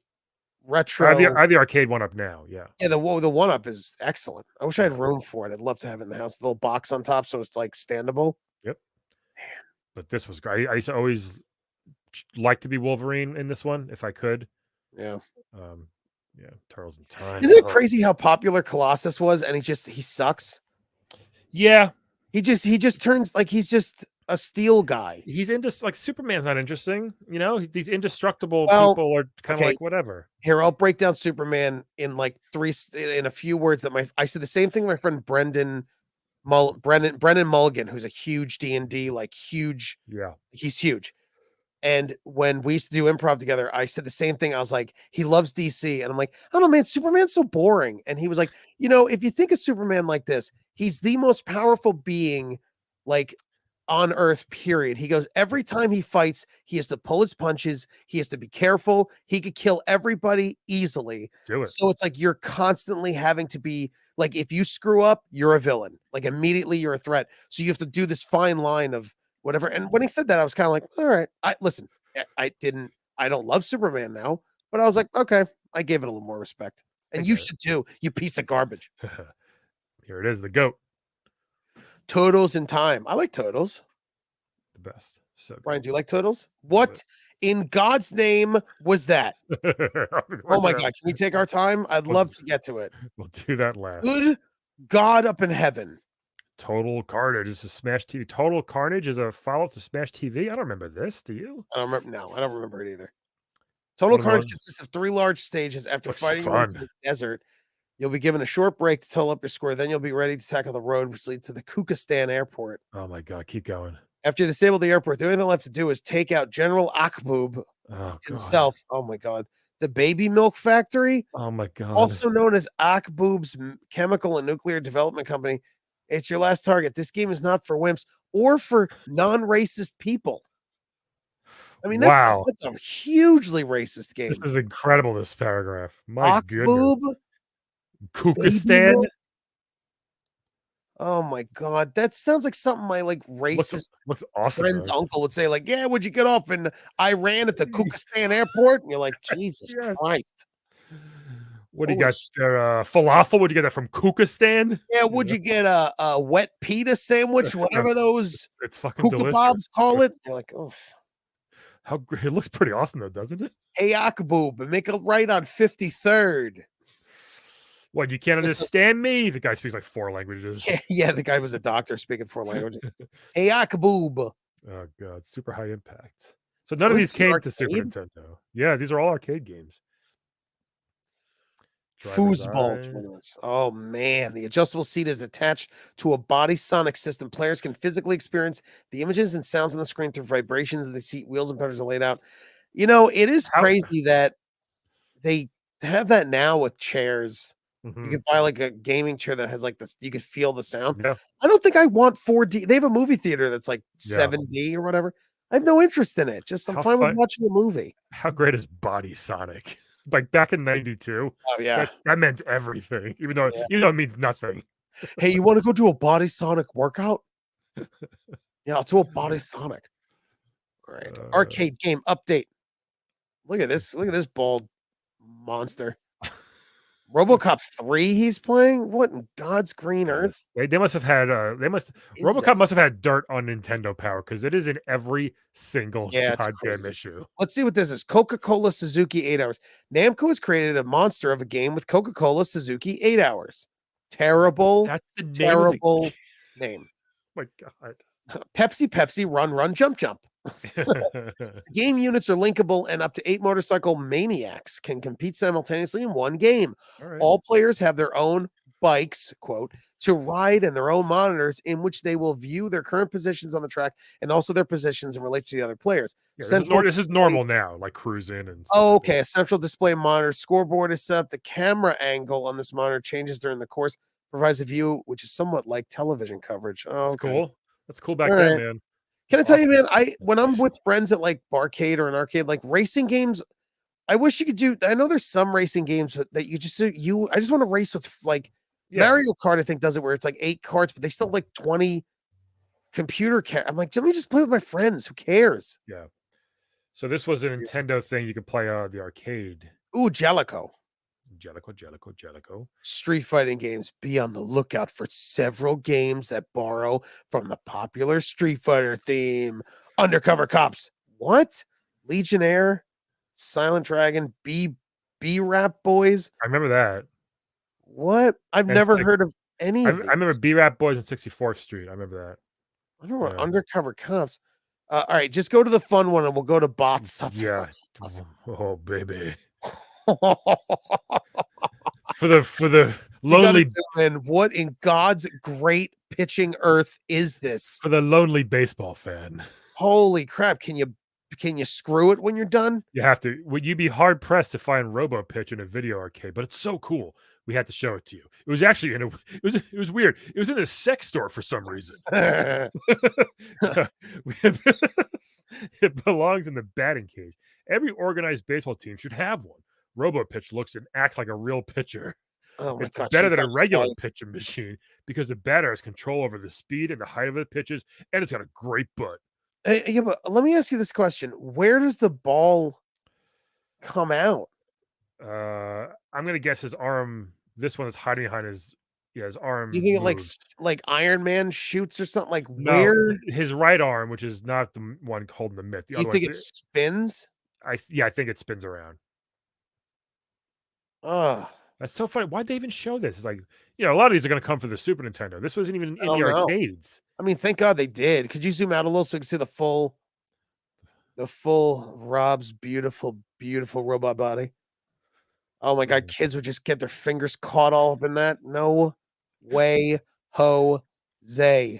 Speaker 1: retro.
Speaker 2: I have the arcade one up now. Yeah.
Speaker 1: Yeah, the one up is excellent. I wish I had room for it. I'd love to have it in the house. The little box on top, so it's like standable.
Speaker 2: Yep. Man, but this was great. I used to always like to be Wolverine in this one if I could.
Speaker 1: Yeah.
Speaker 2: Yeah. Turtles in Time.
Speaker 1: Isn't it crazy how popular Colossus was, and he sucks?
Speaker 2: Yeah.
Speaker 1: He just turns like he's just a steel guy.
Speaker 2: He's like Superman's not interesting. These indestructible people are kind of like whatever.
Speaker 1: Here, I'll break down Superman in like in a few words I said the same thing to my friend Brendan Mulligan, who's a huge D&D, like huge.
Speaker 2: Yeah.
Speaker 1: He's huge. And when we used to do improv together, I said the same thing. I was like, he loves DC. And I'm like, I don't know, man, Superman's so boring. And he was like, if you think of Superman like this, he's the most powerful being, like, on Earth, period. He goes, every time he fights, he has to pull his punches. He has to be careful. He could kill everybody easily.
Speaker 2: Do it.
Speaker 1: So it's like you're constantly having to be like, if you screw up, you're a villain. Like immediately you're a threat. So you have to do this fine line of whatever. And when he said that, I was kind of like, all right, listen, I don't love Superman now, but I was like, okay, I gave it a little more respect. And you should too, you piece of garbage.
Speaker 2: Here it is, the GOAT.
Speaker 1: Turtles in Time. I like Turtles.
Speaker 2: The best. So good.
Speaker 1: Ryan, do you like Turtles? What in God's name was that? Oh my God. Can we take our time? I'd love to get to it.
Speaker 2: We'll do that last.
Speaker 1: Good God up in heaven.
Speaker 2: Total Carnage is a Smash TV. Total Carnage is a follow-up to Smash TV. I don't remember this. Do you?
Speaker 1: I don't remember. No, I don't remember it either. Total Carnage consists of 3 large stages. After fighting in the desert, you'll be given a short break to total up your score. Then you'll be ready to tackle the road, which leads to the Kukistan airport.
Speaker 2: Oh my God, keep going.
Speaker 1: After you disable the airport, the only thing left to do is take out General Akboob himself. Oh my God. The baby milk factory.
Speaker 2: Oh my God.
Speaker 1: Also known as Akboob's Chemical and Nuclear Development Company. It's your last target. This game is not for wimps or for non-racist people. I mean, that's a hugely racist game.
Speaker 2: This is incredible, this paragraph. My
Speaker 1: Akboob,
Speaker 2: goodness. Kukistan.
Speaker 1: Oh my God. That sounds like something my like racist
Speaker 2: looks awesome,
Speaker 1: friend's uncle would say, like, yeah, would you get off in Iran at the Kukistan airport? And you're like, Jesus Christ.
Speaker 2: What do you got there? Falafel? Would you get that from Kukistan?
Speaker 1: Yeah, would you get a wet pita sandwich, whatever those
Speaker 2: it's fucking delicious.
Speaker 1: Bobs call it? You're like, oh.
Speaker 2: How it looks pretty awesome though, doesn't it?
Speaker 1: Hey, Akboob, make a right on 53rd.
Speaker 2: What, you can't understand me? The guy speaks like 4 languages.
Speaker 1: Yeah, the guy was a doctor speaking 4 languages. Hey, Akboob.
Speaker 2: Oh God, super high impact. So none of these came to Super Nintendo. Yeah, these are all arcade games.
Speaker 1: Foosball tournaments. Oh man, the adjustable seat is attached to a body sonic system. Players can physically experience the images and sounds on the screen through vibrations of the seat. Wheels and pedals are laid out. You know, it is crazy that they have that now with chairs. Mm-hmm. You can buy like a gaming chair that has like this, you can feel the sound.
Speaker 2: Yeah.
Speaker 1: I don't think I want 4D. They have a movie theater that's like 7D or whatever. I have no interest in it. Just I'm fine with watching a movie.
Speaker 2: How great is Body Sonic? Like back in '92.
Speaker 1: Oh yeah,
Speaker 2: that meant everything, even though it means nothing.
Speaker 1: Hey, you want to go do a Body Sonic workout? Yeah, I'll do a Body Sonic. All right, arcade game update. Look at this bald monster. RoboCop 3 he's playing? What in God's green earth?
Speaker 2: They must have had RoboCop must have had dirt on Nintendo Power because it is in every single goddamn issue.
Speaker 1: Let's see what this is. Coca-Cola Suzuki 8 Hours. Namco has created a monster of a game with Coca-Cola Suzuki 8 Hours. Terrible.
Speaker 2: That's the
Speaker 1: terrible name.
Speaker 2: Oh my God.
Speaker 1: Pepsi, run, jump. Game units are linkable, and up to 8 motorcycle maniacs can compete simultaneously in one game. All players have their own bikes, quote, to ride and their own monitors in which they will view their current positions on the track and also their positions in relation to the other players.
Speaker 2: Yeah, this is normal now, like cruising and
Speaker 1: stuff. Okay. A central display monitor scoreboard is set up. The camera angle on this monitor changes during the course, provides a view which is somewhat like television coverage. Oh,
Speaker 2: that's cool. That's cool back then, man.
Speaker 1: Can I tell you, man, when I'm with friends at like barcade or an arcade, like racing games, I wish you could do. I know there's some racing games that you just I just want to race with like Mario Kart. I think does it where it's like 8 carts, but they still have like 20 computer. I'm like, let me just play with my friends. Who cares?
Speaker 2: Yeah. So this was a Nintendo thing. You could play the arcade.
Speaker 1: Ooh, Jellico.
Speaker 2: Jellico.
Speaker 1: Street fighting games. Be on the lookout for several games that borrow from the popular Street Fighter theme. Undercover Cops. What? Legionnaire, Silent Dragon, B-Rap Boys.
Speaker 2: I remember that.
Speaker 1: What? I've never heard of any of these.
Speaker 2: I remember B-Rap Boys on 64th Street. I remember that.
Speaker 1: I don't know. Undercover Cops. All right, just go to the fun one and we'll go to bots.
Speaker 2: Yeah. Oh, baby. for the lonely
Speaker 1: what in God's great pitching earth is this?
Speaker 2: For the lonely baseball fan.
Speaker 1: Holy crap. Can you screw it when you're done?
Speaker 2: You have to. Would you be hard pressed to find Robo Pitch in a video arcade? But it's so cool. We had to show it to you. It was actually in a it was weird. It was in a sex store for some reason. It belongs in the batting cage. Every organized baseball team should have one. RoboPitch looks and acts like a real pitcher.
Speaker 1: Oh my
Speaker 2: It's
Speaker 1: god,
Speaker 2: better
Speaker 1: she's
Speaker 2: than a
Speaker 1: on
Speaker 2: regular
Speaker 1: display.
Speaker 2: pitching machine because the batter has control over the speed and the height of the pitches, and it's got a great butt.
Speaker 1: Yeah, but let me ask you this question: where does the ball come out?
Speaker 2: I'm gonna guess his arm. This one is hiding behind his
Speaker 1: You
Speaker 2: arm
Speaker 1: think it
Speaker 2: moves.
Speaker 1: like Iron Man shoots or something? Like
Speaker 2: No,
Speaker 1: where
Speaker 2: his right arm, which is not the one holding the mitt. The
Speaker 1: you
Speaker 2: other
Speaker 1: think
Speaker 2: one's
Speaker 1: it spins?
Speaker 2: I think it spins around.
Speaker 1: Oh,
Speaker 2: That's so funny. Why'd they even show this? It's like, a lot of these are gonna come for the Super Nintendo. This wasn't even
Speaker 1: I
Speaker 2: in the
Speaker 1: don't know.
Speaker 2: arcades.
Speaker 1: I mean, thank God they did. Could you zoom out a little so you can see the full Rob's beautiful, beautiful robot body? Oh my god,
Speaker 2: Mhm.
Speaker 1: kids would just get their fingers caught all up in that. No way, Jose.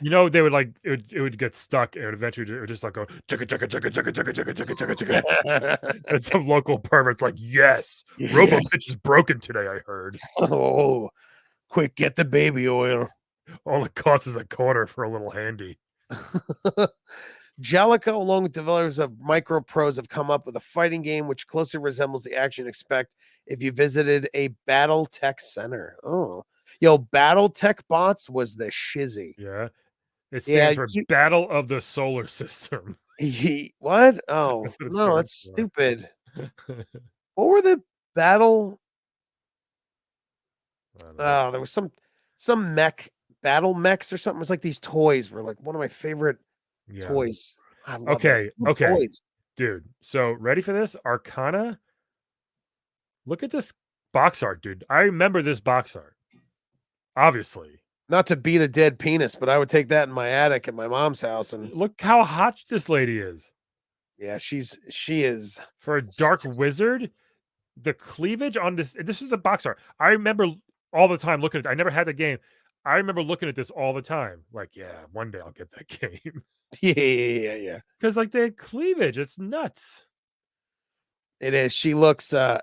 Speaker 2: They would like it would get stuck and eventually it would just like go chugga chugga chugga chugga chugga chugga chugga chugga chugga. And some local pervert's like, yes, Robo
Speaker 1: Yes.
Speaker 2: Pitch is broken today, I heard.
Speaker 1: Oh, quick, get the baby oil.
Speaker 2: All it costs is a quarter for a little handy.
Speaker 1: Jellico, along with developers of Microprose, have come up with a fighting game which closely resembles the action you'd expect if you visited a Battle Tech Center. Oh, yo, Battle Tech Bots was the shizzy.
Speaker 2: Yeah. It
Speaker 1: Yeah,
Speaker 2: stands for Battle of the Solar System.
Speaker 1: what? Oh,
Speaker 2: That's what it
Speaker 1: no, that's
Speaker 2: stands
Speaker 1: stupid.
Speaker 2: for.
Speaker 1: What were the battle?
Speaker 2: I don't know.
Speaker 1: Oh, there was some mech battle mechs or something. It was like these toys were like one of my favorite
Speaker 2: Yeah.
Speaker 1: toys. I love
Speaker 2: Okay,
Speaker 1: them.
Speaker 2: okay.
Speaker 1: Toys.
Speaker 2: Dude, so ready for this? Arcana? Look at this box art, dude. I remember this box art. Obviously.
Speaker 1: Not to beat a dead penis, but I would take that in my attic at my mom's house. And
Speaker 2: Look how hot this lady is.
Speaker 1: yeah, she is.
Speaker 2: For a dark wizard, the cleavage on this is a box art. I remember all the time looking at it. I never had the game. I remember looking at this all the time. Like, yeah, one day I'll get that game.
Speaker 1: Yeah.
Speaker 2: Because like the cleavage, it's nuts.
Speaker 1: It is. She looks yeah.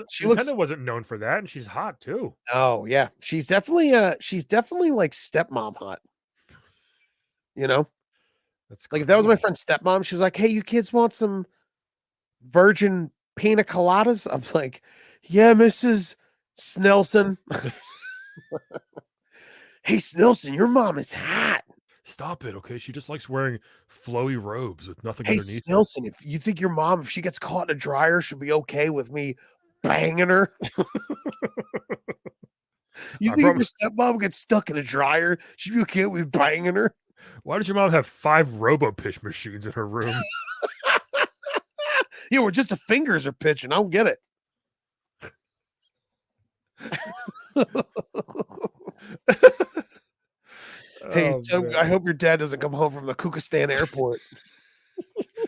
Speaker 1: She looks
Speaker 2: Nintendo wasn't known for that, and she's hot too.
Speaker 1: oh yeah. She's definitely like stepmom hot. You know?
Speaker 2: That's
Speaker 1: Like if that was my
Speaker 2: crazy.
Speaker 1: friend's stepmom, she was like, "Hey, you kids want some virgin pina coladas?" I'm like, "Yeah, Mrs. Snelson." Hey, Snelson, your mom is hot.
Speaker 2: Stop it, okay? She just likes wearing flowy robes with nothing
Speaker 1: Hey,
Speaker 2: underneath it.
Speaker 1: Snelson, if you think your mom, if she gets caught in a dryer, she'll be okay with me banging her. You
Speaker 2: I
Speaker 1: think if
Speaker 2: prob
Speaker 1: your stepmom gets stuck in a dryer, she'd be okay with banging her?
Speaker 2: Why does your mom have 5 RoboPitch machines in her room?
Speaker 1: Yeah, where just the fingers are pitching. I don't get it. Hey,
Speaker 2: Oh,
Speaker 1: so I
Speaker 2: man.
Speaker 1: hope your dad doesn't come home from the Kukistan airport.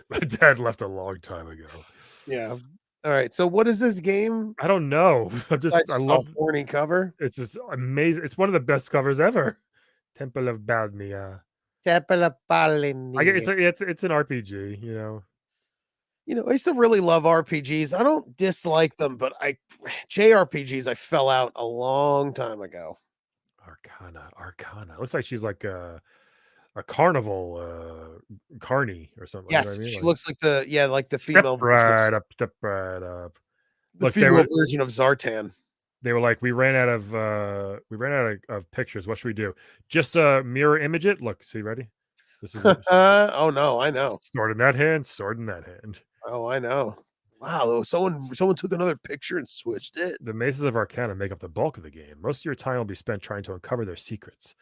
Speaker 2: My dad left a long time ago.
Speaker 1: Yeah. All right. So what is this game
Speaker 2: I don't know.
Speaker 1: besides
Speaker 2: I
Speaker 1: just a
Speaker 2: love
Speaker 1: horny cover?
Speaker 2: it's just amazing. It's one of the best covers ever. Temple of Balmia. I get it's an RPG, you know.
Speaker 1: I used to really love RPGs. I don't dislike them, but JRPGs I fell out a long time ago.
Speaker 2: Arcana. Looks like she's like a carnival carny or something. You know what
Speaker 1: Yes,
Speaker 2: I mean?
Speaker 1: she
Speaker 2: Like,
Speaker 1: looks like the
Speaker 2: step
Speaker 1: female version of
Speaker 2: right up, step right up.
Speaker 1: the
Speaker 2: Look, they
Speaker 1: female
Speaker 2: were
Speaker 1: version of Zartan.
Speaker 2: they were like, we ran out of pictures. What should we do? Just mirror image it. Look, see, ready? This is it.
Speaker 1: Oh no, I know.
Speaker 2: Sword in that hand, sword in that hand.
Speaker 1: Oh, I know. Wow, someone took another picture and switched it.
Speaker 2: The mazes of Arcana make up the bulk of the game. Most of your time will be spent trying to uncover their secrets.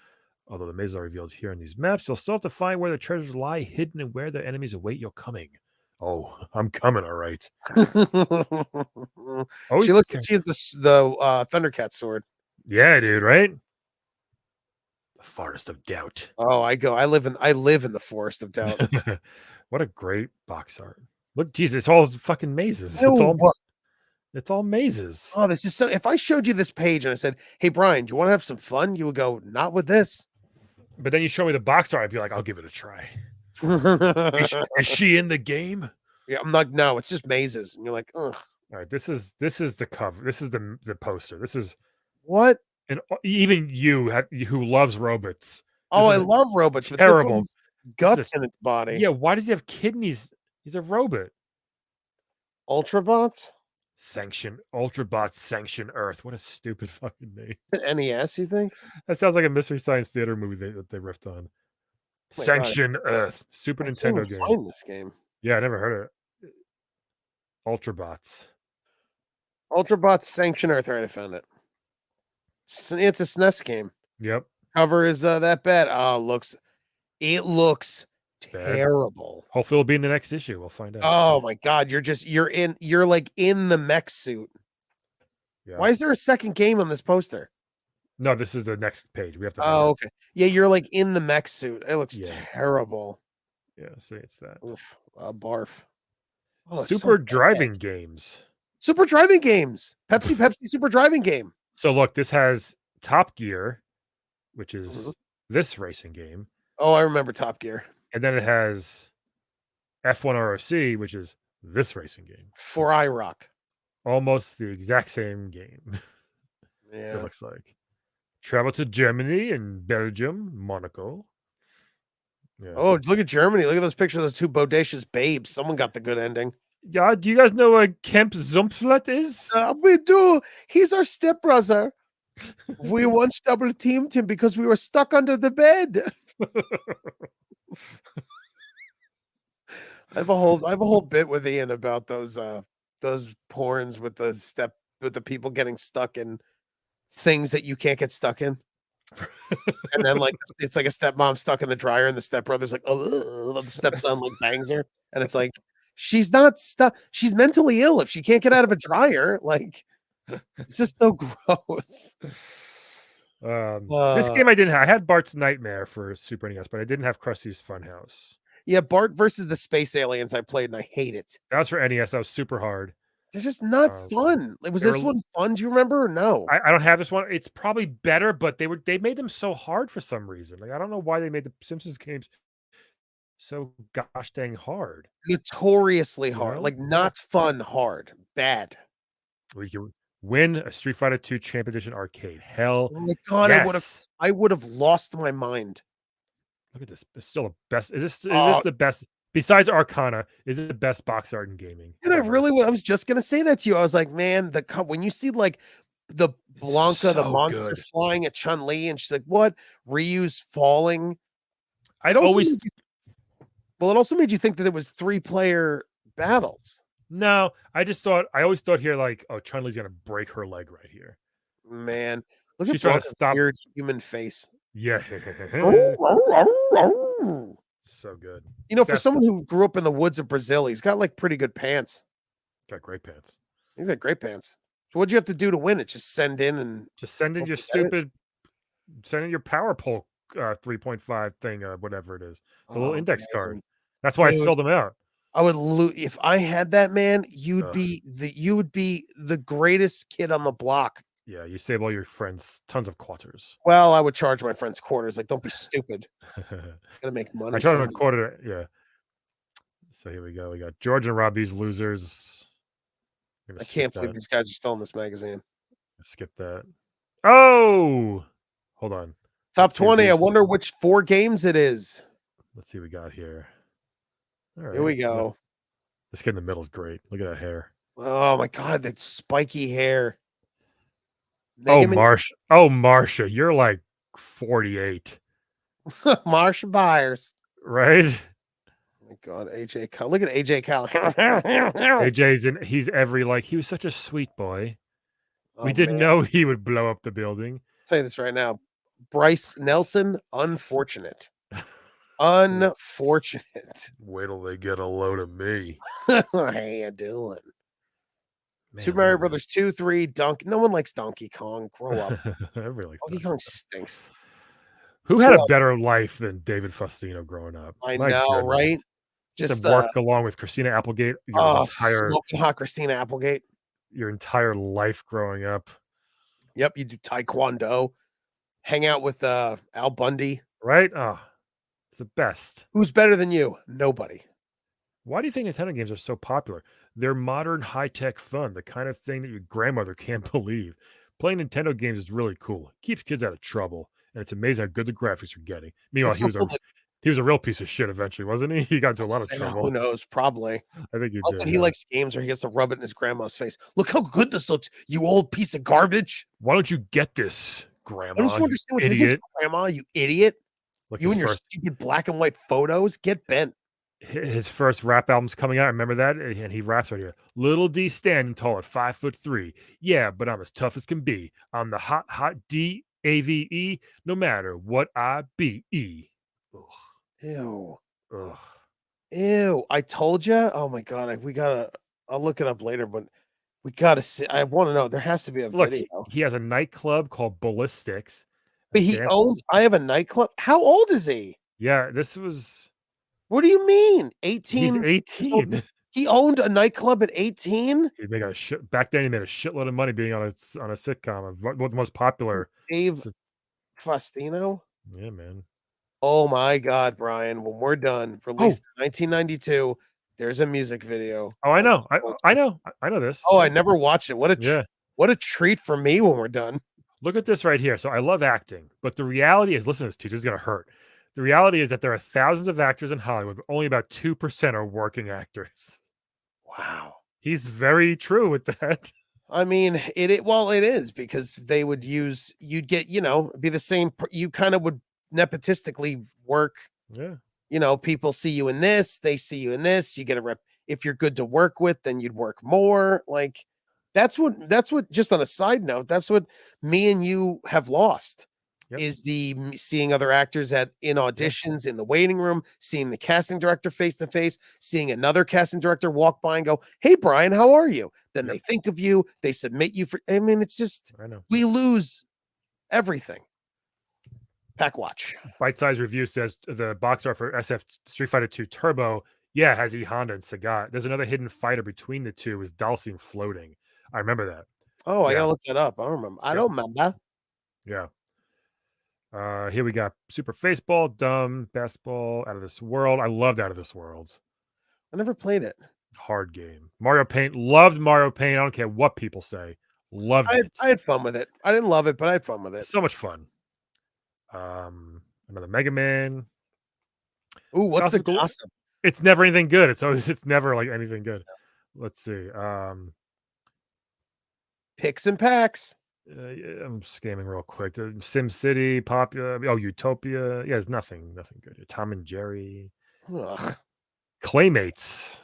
Speaker 2: Although the mazes are revealed here in these maps, you'll still have to find where the treasures lie hidden and where their enemies await your coming. Oh, I'm coming, all right. Oh,
Speaker 1: She looks like she has the Thundercat sword.
Speaker 2: yeah, dude, right? The forest of doubt.
Speaker 1: Oh, I live in the forest of doubt.
Speaker 2: What a great box art. Look, geez, it's all fucking mazes.
Speaker 1: No,
Speaker 2: It's all mazes.
Speaker 1: oh, this is so. If I showed you this page and I said, "Hey, Brian, do you want to have some fun?" You would go, "Not with this."
Speaker 2: But then you show me the box art, I'd be like, I'll give it a try. Is she in the game?
Speaker 1: Yeah, I'm like, no, it's just mazes, and you're like, ugh.
Speaker 2: All right, this is the cover. This is the poster. This is
Speaker 1: What?
Speaker 2: And even you, who loves robots,
Speaker 1: Oh, I
Speaker 2: this is
Speaker 1: love robots, but this
Speaker 2: terrible.
Speaker 1: one's
Speaker 2: This is
Speaker 1: guts in its body.
Speaker 2: yeah. Why does he have kidneys? He's a robot.
Speaker 1: Ultrabots?
Speaker 2: Sanction Ultrabots sanction Earth. What a stupid fucking name.
Speaker 1: NES, you think?
Speaker 2: That sounds like a Mystery Science Theater movie that they riffed on.
Speaker 1: Oh my god,
Speaker 2: Sanction Earth, Super
Speaker 1: I can't even
Speaker 2: Nintendo game.
Speaker 1: find this game.
Speaker 2: Yeah, I never heard of it. Ultrabots.
Speaker 1: Ultrabots Sanction Earth. Right, I found it. It's a SNES game.
Speaker 2: Yep.
Speaker 1: Cover is that bad? Oh, it looks
Speaker 2: Bad.
Speaker 1: terrible.
Speaker 2: Hopefully it'll be in the next issue. We'll find out.
Speaker 1: Oh my god, you're like in the mech suit.
Speaker 2: Yeah.
Speaker 1: Why is there a second game on this poster?
Speaker 2: No, this is the next page. We have to.
Speaker 1: Oh, okay. Yeah, you're like in the mech suit. It looks
Speaker 2: Yeah.
Speaker 1: terrible.
Speaker 2: Yeah, see, it's that.
Speaker 1: Oof, barf. Oh, it's
Speaker 2: Super
Speaker 1: so bad.
Speaker 2: driving games.
Speaker 1: Super driving games. Pepsi Super driving game.
Speaker 2: So look, this has Top Gear, which is
Speaker 1: Mhm.
Speaker 2: this racing game,
Speaker 1: Oh, I remember Top Gear.
Speaker 2: and then it has F1 ROC, which is this racing game.
Speaker 1: For iRock.
Speaker 2: Almost the exact same game. It
Speaker 1: Yeah.
Speaker 2: looks like. Travel to Germany and Belgium, Monaco. Yeah.
Speaker 1: Oh, look at Germany. Look at those pictures of those two bodacious babes. Someone got the good ending.
Speaker 2: Yeah, do you guys know what Kemp Zumpflet is?
Speaker 1: We do. He's our stepbrother. We once double teamed him because we were stuck under the bed. I have a whole bit with Ian about those porns with the people getting stuck in things that you can't get stuck in. And then like it's like a stepmom stuck in the dryer and the stepbrother's like, oh, the stepson like bangs her. And it's like, she's not stuck. She's mentally ill if she can't get out of a dryer. Like, it's just so gross.
Speaker 2: This game I didn't have. I had Bart's Nightmare for Super NES, but I didn't have Krusty's Funhouse.
Speaker 1: Yeah, Bart versus the Space Aliens I played and I hate it.
Speaker 2: That was for NES. That was super hard.
Speaker 1: They're just not fun. Like, was this one fun? Do you remember or no?
Speaker 2: I don't have this one. It's probably better, but they made them so hard for some reason. Like I don't know why they made the Simpsons games so gosh dang hard.
Speaker 1: Notoriously hard.
Speaker 2: know?
Speaker 1: Like not fun hard. Bad.
Speaker 2: We can win a Street Fighter 2 Champ Edition arcade. Hell,
Speaker 1: Oh my god,
Speaker 2: yes.
Speaker 1: I would have lost my mind.
Speaker 2: Look at this. It's still the best. Is this the best besides Arcana? Is it the best box art in gaming?
Speaker 1: And I was just gonna say that to you. I was like, man, when you see like the Blanca, the monster flying at Chun-Li, and she's like, what? Ryu's falling. It also made you think that it was 3-player battles.
Speaker 2: No, I always thought here, like, oh, Chun-Li's gonna break her leg right here.
Speaker 1: Man, look
Speaker 2: She's
Speaker 1: at
Speaker 2: trying to
Speaker 1: Blanca's
Speaker 2: stop
Speaker 1: weird human face.
Speaker 2: Yeah. So good.
Speaker 1: You know, for someone who grew up in the woods of Brazil, he's got like pretty good pants.
Speaker 2: Got great pants.
Speaker 1: He's got great pants. So what'd you have to do to win it? Just send in
Speaker 2: your send in your power pole 3.5 thing, whatever it is. The little index card. That's why I filled them out.
Speaker 1: I would if I had that, man, you would be the greatest kid on the block.
Speaker 2: Yeah, you save all your friends tons of quarters.
Speaker 1: Well, I would charge my friends quarters. Like, don't be stupid. Gotta make money.
Speaker 2: I charge them a quarter. Yeah. So here we go. We got George and Robbie's Losers.
Speaker 1: I can't believe these guys are still in this magazine.
Speaker 2: Skip that. Oh, hold on.
Speaker 1: Top 20. I wonder which 4 games it is.
Speaker 2: Let's see what we got here. All right.
Speaker 1: Here we go.
Speaker 2: This kid in the middle is great. Look at that hair.
Speaker 1: Oh my god, that spiky hair.
Speaker 2: Oh, Marsha, you're like 48.
Speaker 1: Marsha Byers.
Speaker 2: Right?
Speaker 1: Oh my god, AJ Kyle. Look at AJ Kyle.
Speaker 2: AJ's he's he was such a sweet boy. We didn't know he would blow up the building.
Speaker 1: I'll tell you this right now. Bryce Nelson, unfortunate. Unfortunate.
Speaker 2: Wait till they get a load of me.
Speaker 1: How you doing? Man, Super Mario Brothers 2, 3, Donkey. No one likes Donkey Kong. Grow up. Donkey Kong stinks.
Speaker 2: Who had a better life than David Faustino growing up?
Speaker 1: I know, right?
Speaker 2: Just work along with Christina Applegate.
Speaker 1: Smoking hot Christina Applegate.
Speaker 2: Your entire life growing up.
Speaker 1: Yep, you do Taekwondo. Hang out with Al Bundy.
Speaker 2: Right? Oh, it's the best.
Speaker 1: Who's better than you? Nobody.
Speaker 2: Why do you think Nintendo games are so popular? They're modern, high-tech fun, the kind of thing that your grandmother can't believe. Playing Nintendo games is really cool. It keeps kids out of trouble, and it's amazing how good the graphics are getting. Meanwhile,
Speaker 1: It's so cool that
Speaker 2: he was a real piece of shit eventually, wasn't he? He got into a lot of
Speaker 1: who
Speaker 2: trouble.
Speaker 1: knows? Probably.
Speaker 2: I think he
Speaker 1: I like
Speaker 2: did.
Speaker 1: that he
Speaker 2: Yeah.
Speaker 1: likes games where he gets to rub it in his grandma's face. Look how good this looks, you old piece of garbage.
Speaker 2: Why don't you get this, Grandma?
Speaker 1: Don't you
Speaker 2: you
Speaker 1: understand what this is,
Speaker 2: idiot?
Speaker 1: grandma? You idiot.
Speaker 2: Like
Speaker 1: You
Speaker 2: his
Speaker 1: and your
Speaker 2: first
Speaker 1: stupid black and white photos. Get bent.
Speaker 2: his first rap album's coming out. Remember that? And he raps right here. Little D standing tall at 5'3". Yeah, but I'm as tough as can be. I'm the hot DAVE, no matter what I be. Ugh,
Speaker 1: Ew.
Speaker 2: ugh.
Speaker 1: Ew. I told you. Oh my god. We gotta. I'll look it up later, but we gotta see. I want to know. There has to be a
Speaker 2: Look,
Speaker 1: video.
Speaker 2: he has a nightclub called Ballistics.
Speaker 1: But he owns. I have a nightclub. How old is he?
Speaker 2: Yeah, this was.
Speaker 1: What do you mean? 18.
Speaker 2: He's 18.
Speaker 1: He owned a nightclub at 18.
Speaker 2: He made a shit back then. He made a shitload of money being on a sitcom of what the most popular.
Speaker 1: Dave Faustino.
Speaker 2: Yeah, man.
Speaker 1: Oh my God, Brian! When we're done, released in 1992. There's a music video.
Speaker 2: Oh, I know. I know this.
Speaker 1: Oh, I never watched it. What a treat for me when we're done.
Speaker 2: Look at this right here. So I love acting, but the reality is, listen to this, teacher, this is gonna hurt. The reality is that there are thousands of actors in Hollywood, but only about 2% are working actors.
Speaker 1: Wow.
Speaker 2: He's very true with that.
Speaker 1: I mean, well, it is because they would you'd get, be the same. You kind of would nepotistically work.
Speaker 2: Yeah.
Speaker 1: People see you in this, they see you in this, you get a rep. If you're good to work with, then you'd work more. Like that's what, just on a side note, that's what me and you have lost.
Speaker 2: Yep.
Speaker 1: Is seeing other actors in auditions, in the waiting room, seeing the casting director face to face, seeing another casting director walk by and go, "Hey, Brian, how are you?" Then they think of you, they submit you for. I mean, it's just we lose everything. Pack watch.
Speaker 2: Bite Size Review says the box art for SF Street Fighter 2 Turbo, has E Honda and Sagat. There's another hidden fighter between the two. Is Dalsim floating? I remember that.
Speaker 1: Oh, I gotta look that up. I don't remember. I don't remember.
Speaker 2: Yeah. Here we got Super Faceball, Dumb, Basketball, Out of This World. I loved Out of This World.
Speaker 1: I never played it.
Speaker 2: Hard game. Mario Paint. Loved Mario Paint. I don't care what people say. Loved it.
Speaker 1: I had fun with it. I didn't love it, but I had fun with it.
Speaker 2: So much fun. Another Mega Man.
Speaker 1: Ooh, what's the gossip?
Speaker 2: It's never anything good. It's never like anything good. Let's see.
Speaker 1: Picks and packs.
Speaker 2: I'm scamming real quick. Sim City, Popular. Oh, Utopia. Yeah, there's nothing good. Tom and Jerry.
Speaker 1: Ugh.
Speaker 2: Claymates.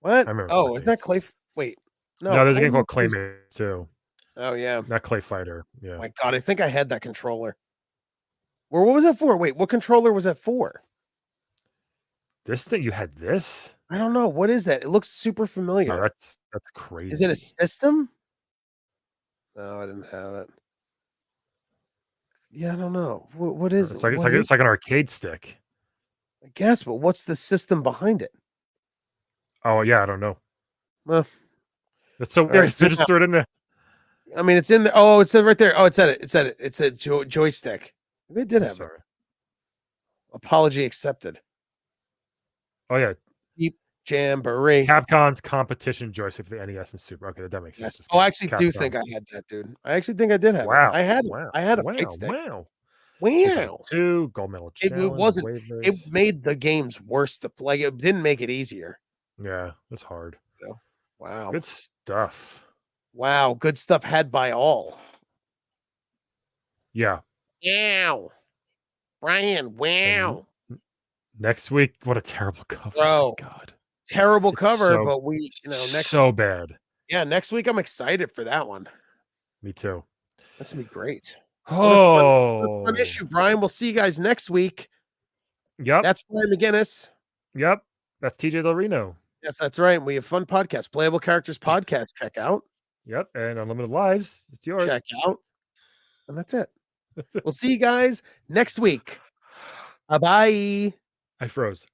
Speaker 1: What?
Speaker 2: I remember.
Speaker 1: Oh, is that Clay? Wait,
Speaker 2: no, there's a game called Claymates too.
Speaker 1: Oh yeah,
Speaker 2: not Clay Fighter. Yeah.
Speaker 1: Oh my God, I think I had that controller. What was that for? Wait, what controller was that for?
Speaker 2: This thing, you had this?
Speaker 1: I don't know. What is that? It looks super familiar.
Speaker 2: No, that's crazy.
Speaker 1: Is it a system? No, I didn't have it. Yeah, I don't know. What is it?
Speaker 2: It's like an arcade stick.
Speaker 1: I guess, but what's the system behind it?
Speaker 2: Oh yeah, I don't know.
Speaker 1: Well,
Speaker 2: that's so weird. So just throw it in there.
Speaker 1: I mean, it's in the. Oh, it said right there. Oh, it said it. It said it. It's a joystick. Maybe it did have it. Apology accepted.
Speaker 2: Oh yeah.
Speaker 1: Deep Jamboree.
Speaker 2: Capcom's competition joystick for the NES and Super. Okay, that makes sense.
Speaker 1: Yes. Oh, I actually do think I had that, dude. I actually think I did have it. I had a fight stick. Wow.
Speaker 2: 2 gold medal challenge.
Speaker 1: It wasn't. Waivers. It made the games worse to play. It didn't make it easier.
Speaker 2: Yeah, it's hard.
Speaker 1: Wow.
Speaker 2: Good stuff.
Speaker 1: Wow, good stuff had by all.
Speaker 2: Yeah.
Speaker 1: Wow. Brian, wow.
Speaker 2: Next week, what a terrible cover.
Speaker 1: Bro,
Speaker 2: oh God.
Speaker 1: Terrible cover, but we, next
Speaker 2: so bad.
Speaker 1: Yeah, next week I'm excited for that one.
Speaker 2: Me too.
Speaker 1: That's gonna be great.
Speaker 2: Oh,
Speaker 1: fun issue, Brian. We'll see you guys next week.
Speaker 2: Yep.
Speaker 1: That's Brian McGinnis.
Speaker 2: Yep. That's TJ Del Reno.
Speaker 1: Yes, that's right. We have fun podcast, Playable Characters Podcast. Check out.
Speaker 2: Yep. And Unlimited Lives. It's yours.
Speaker 1: Check out. And that's it. We'll see you guys next week. Bye.
Speaker 2: I froze.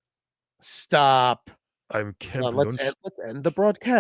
Speaker 1: Stop.
Speaker 2: I'm
Speaker 1: let's end the broadcast.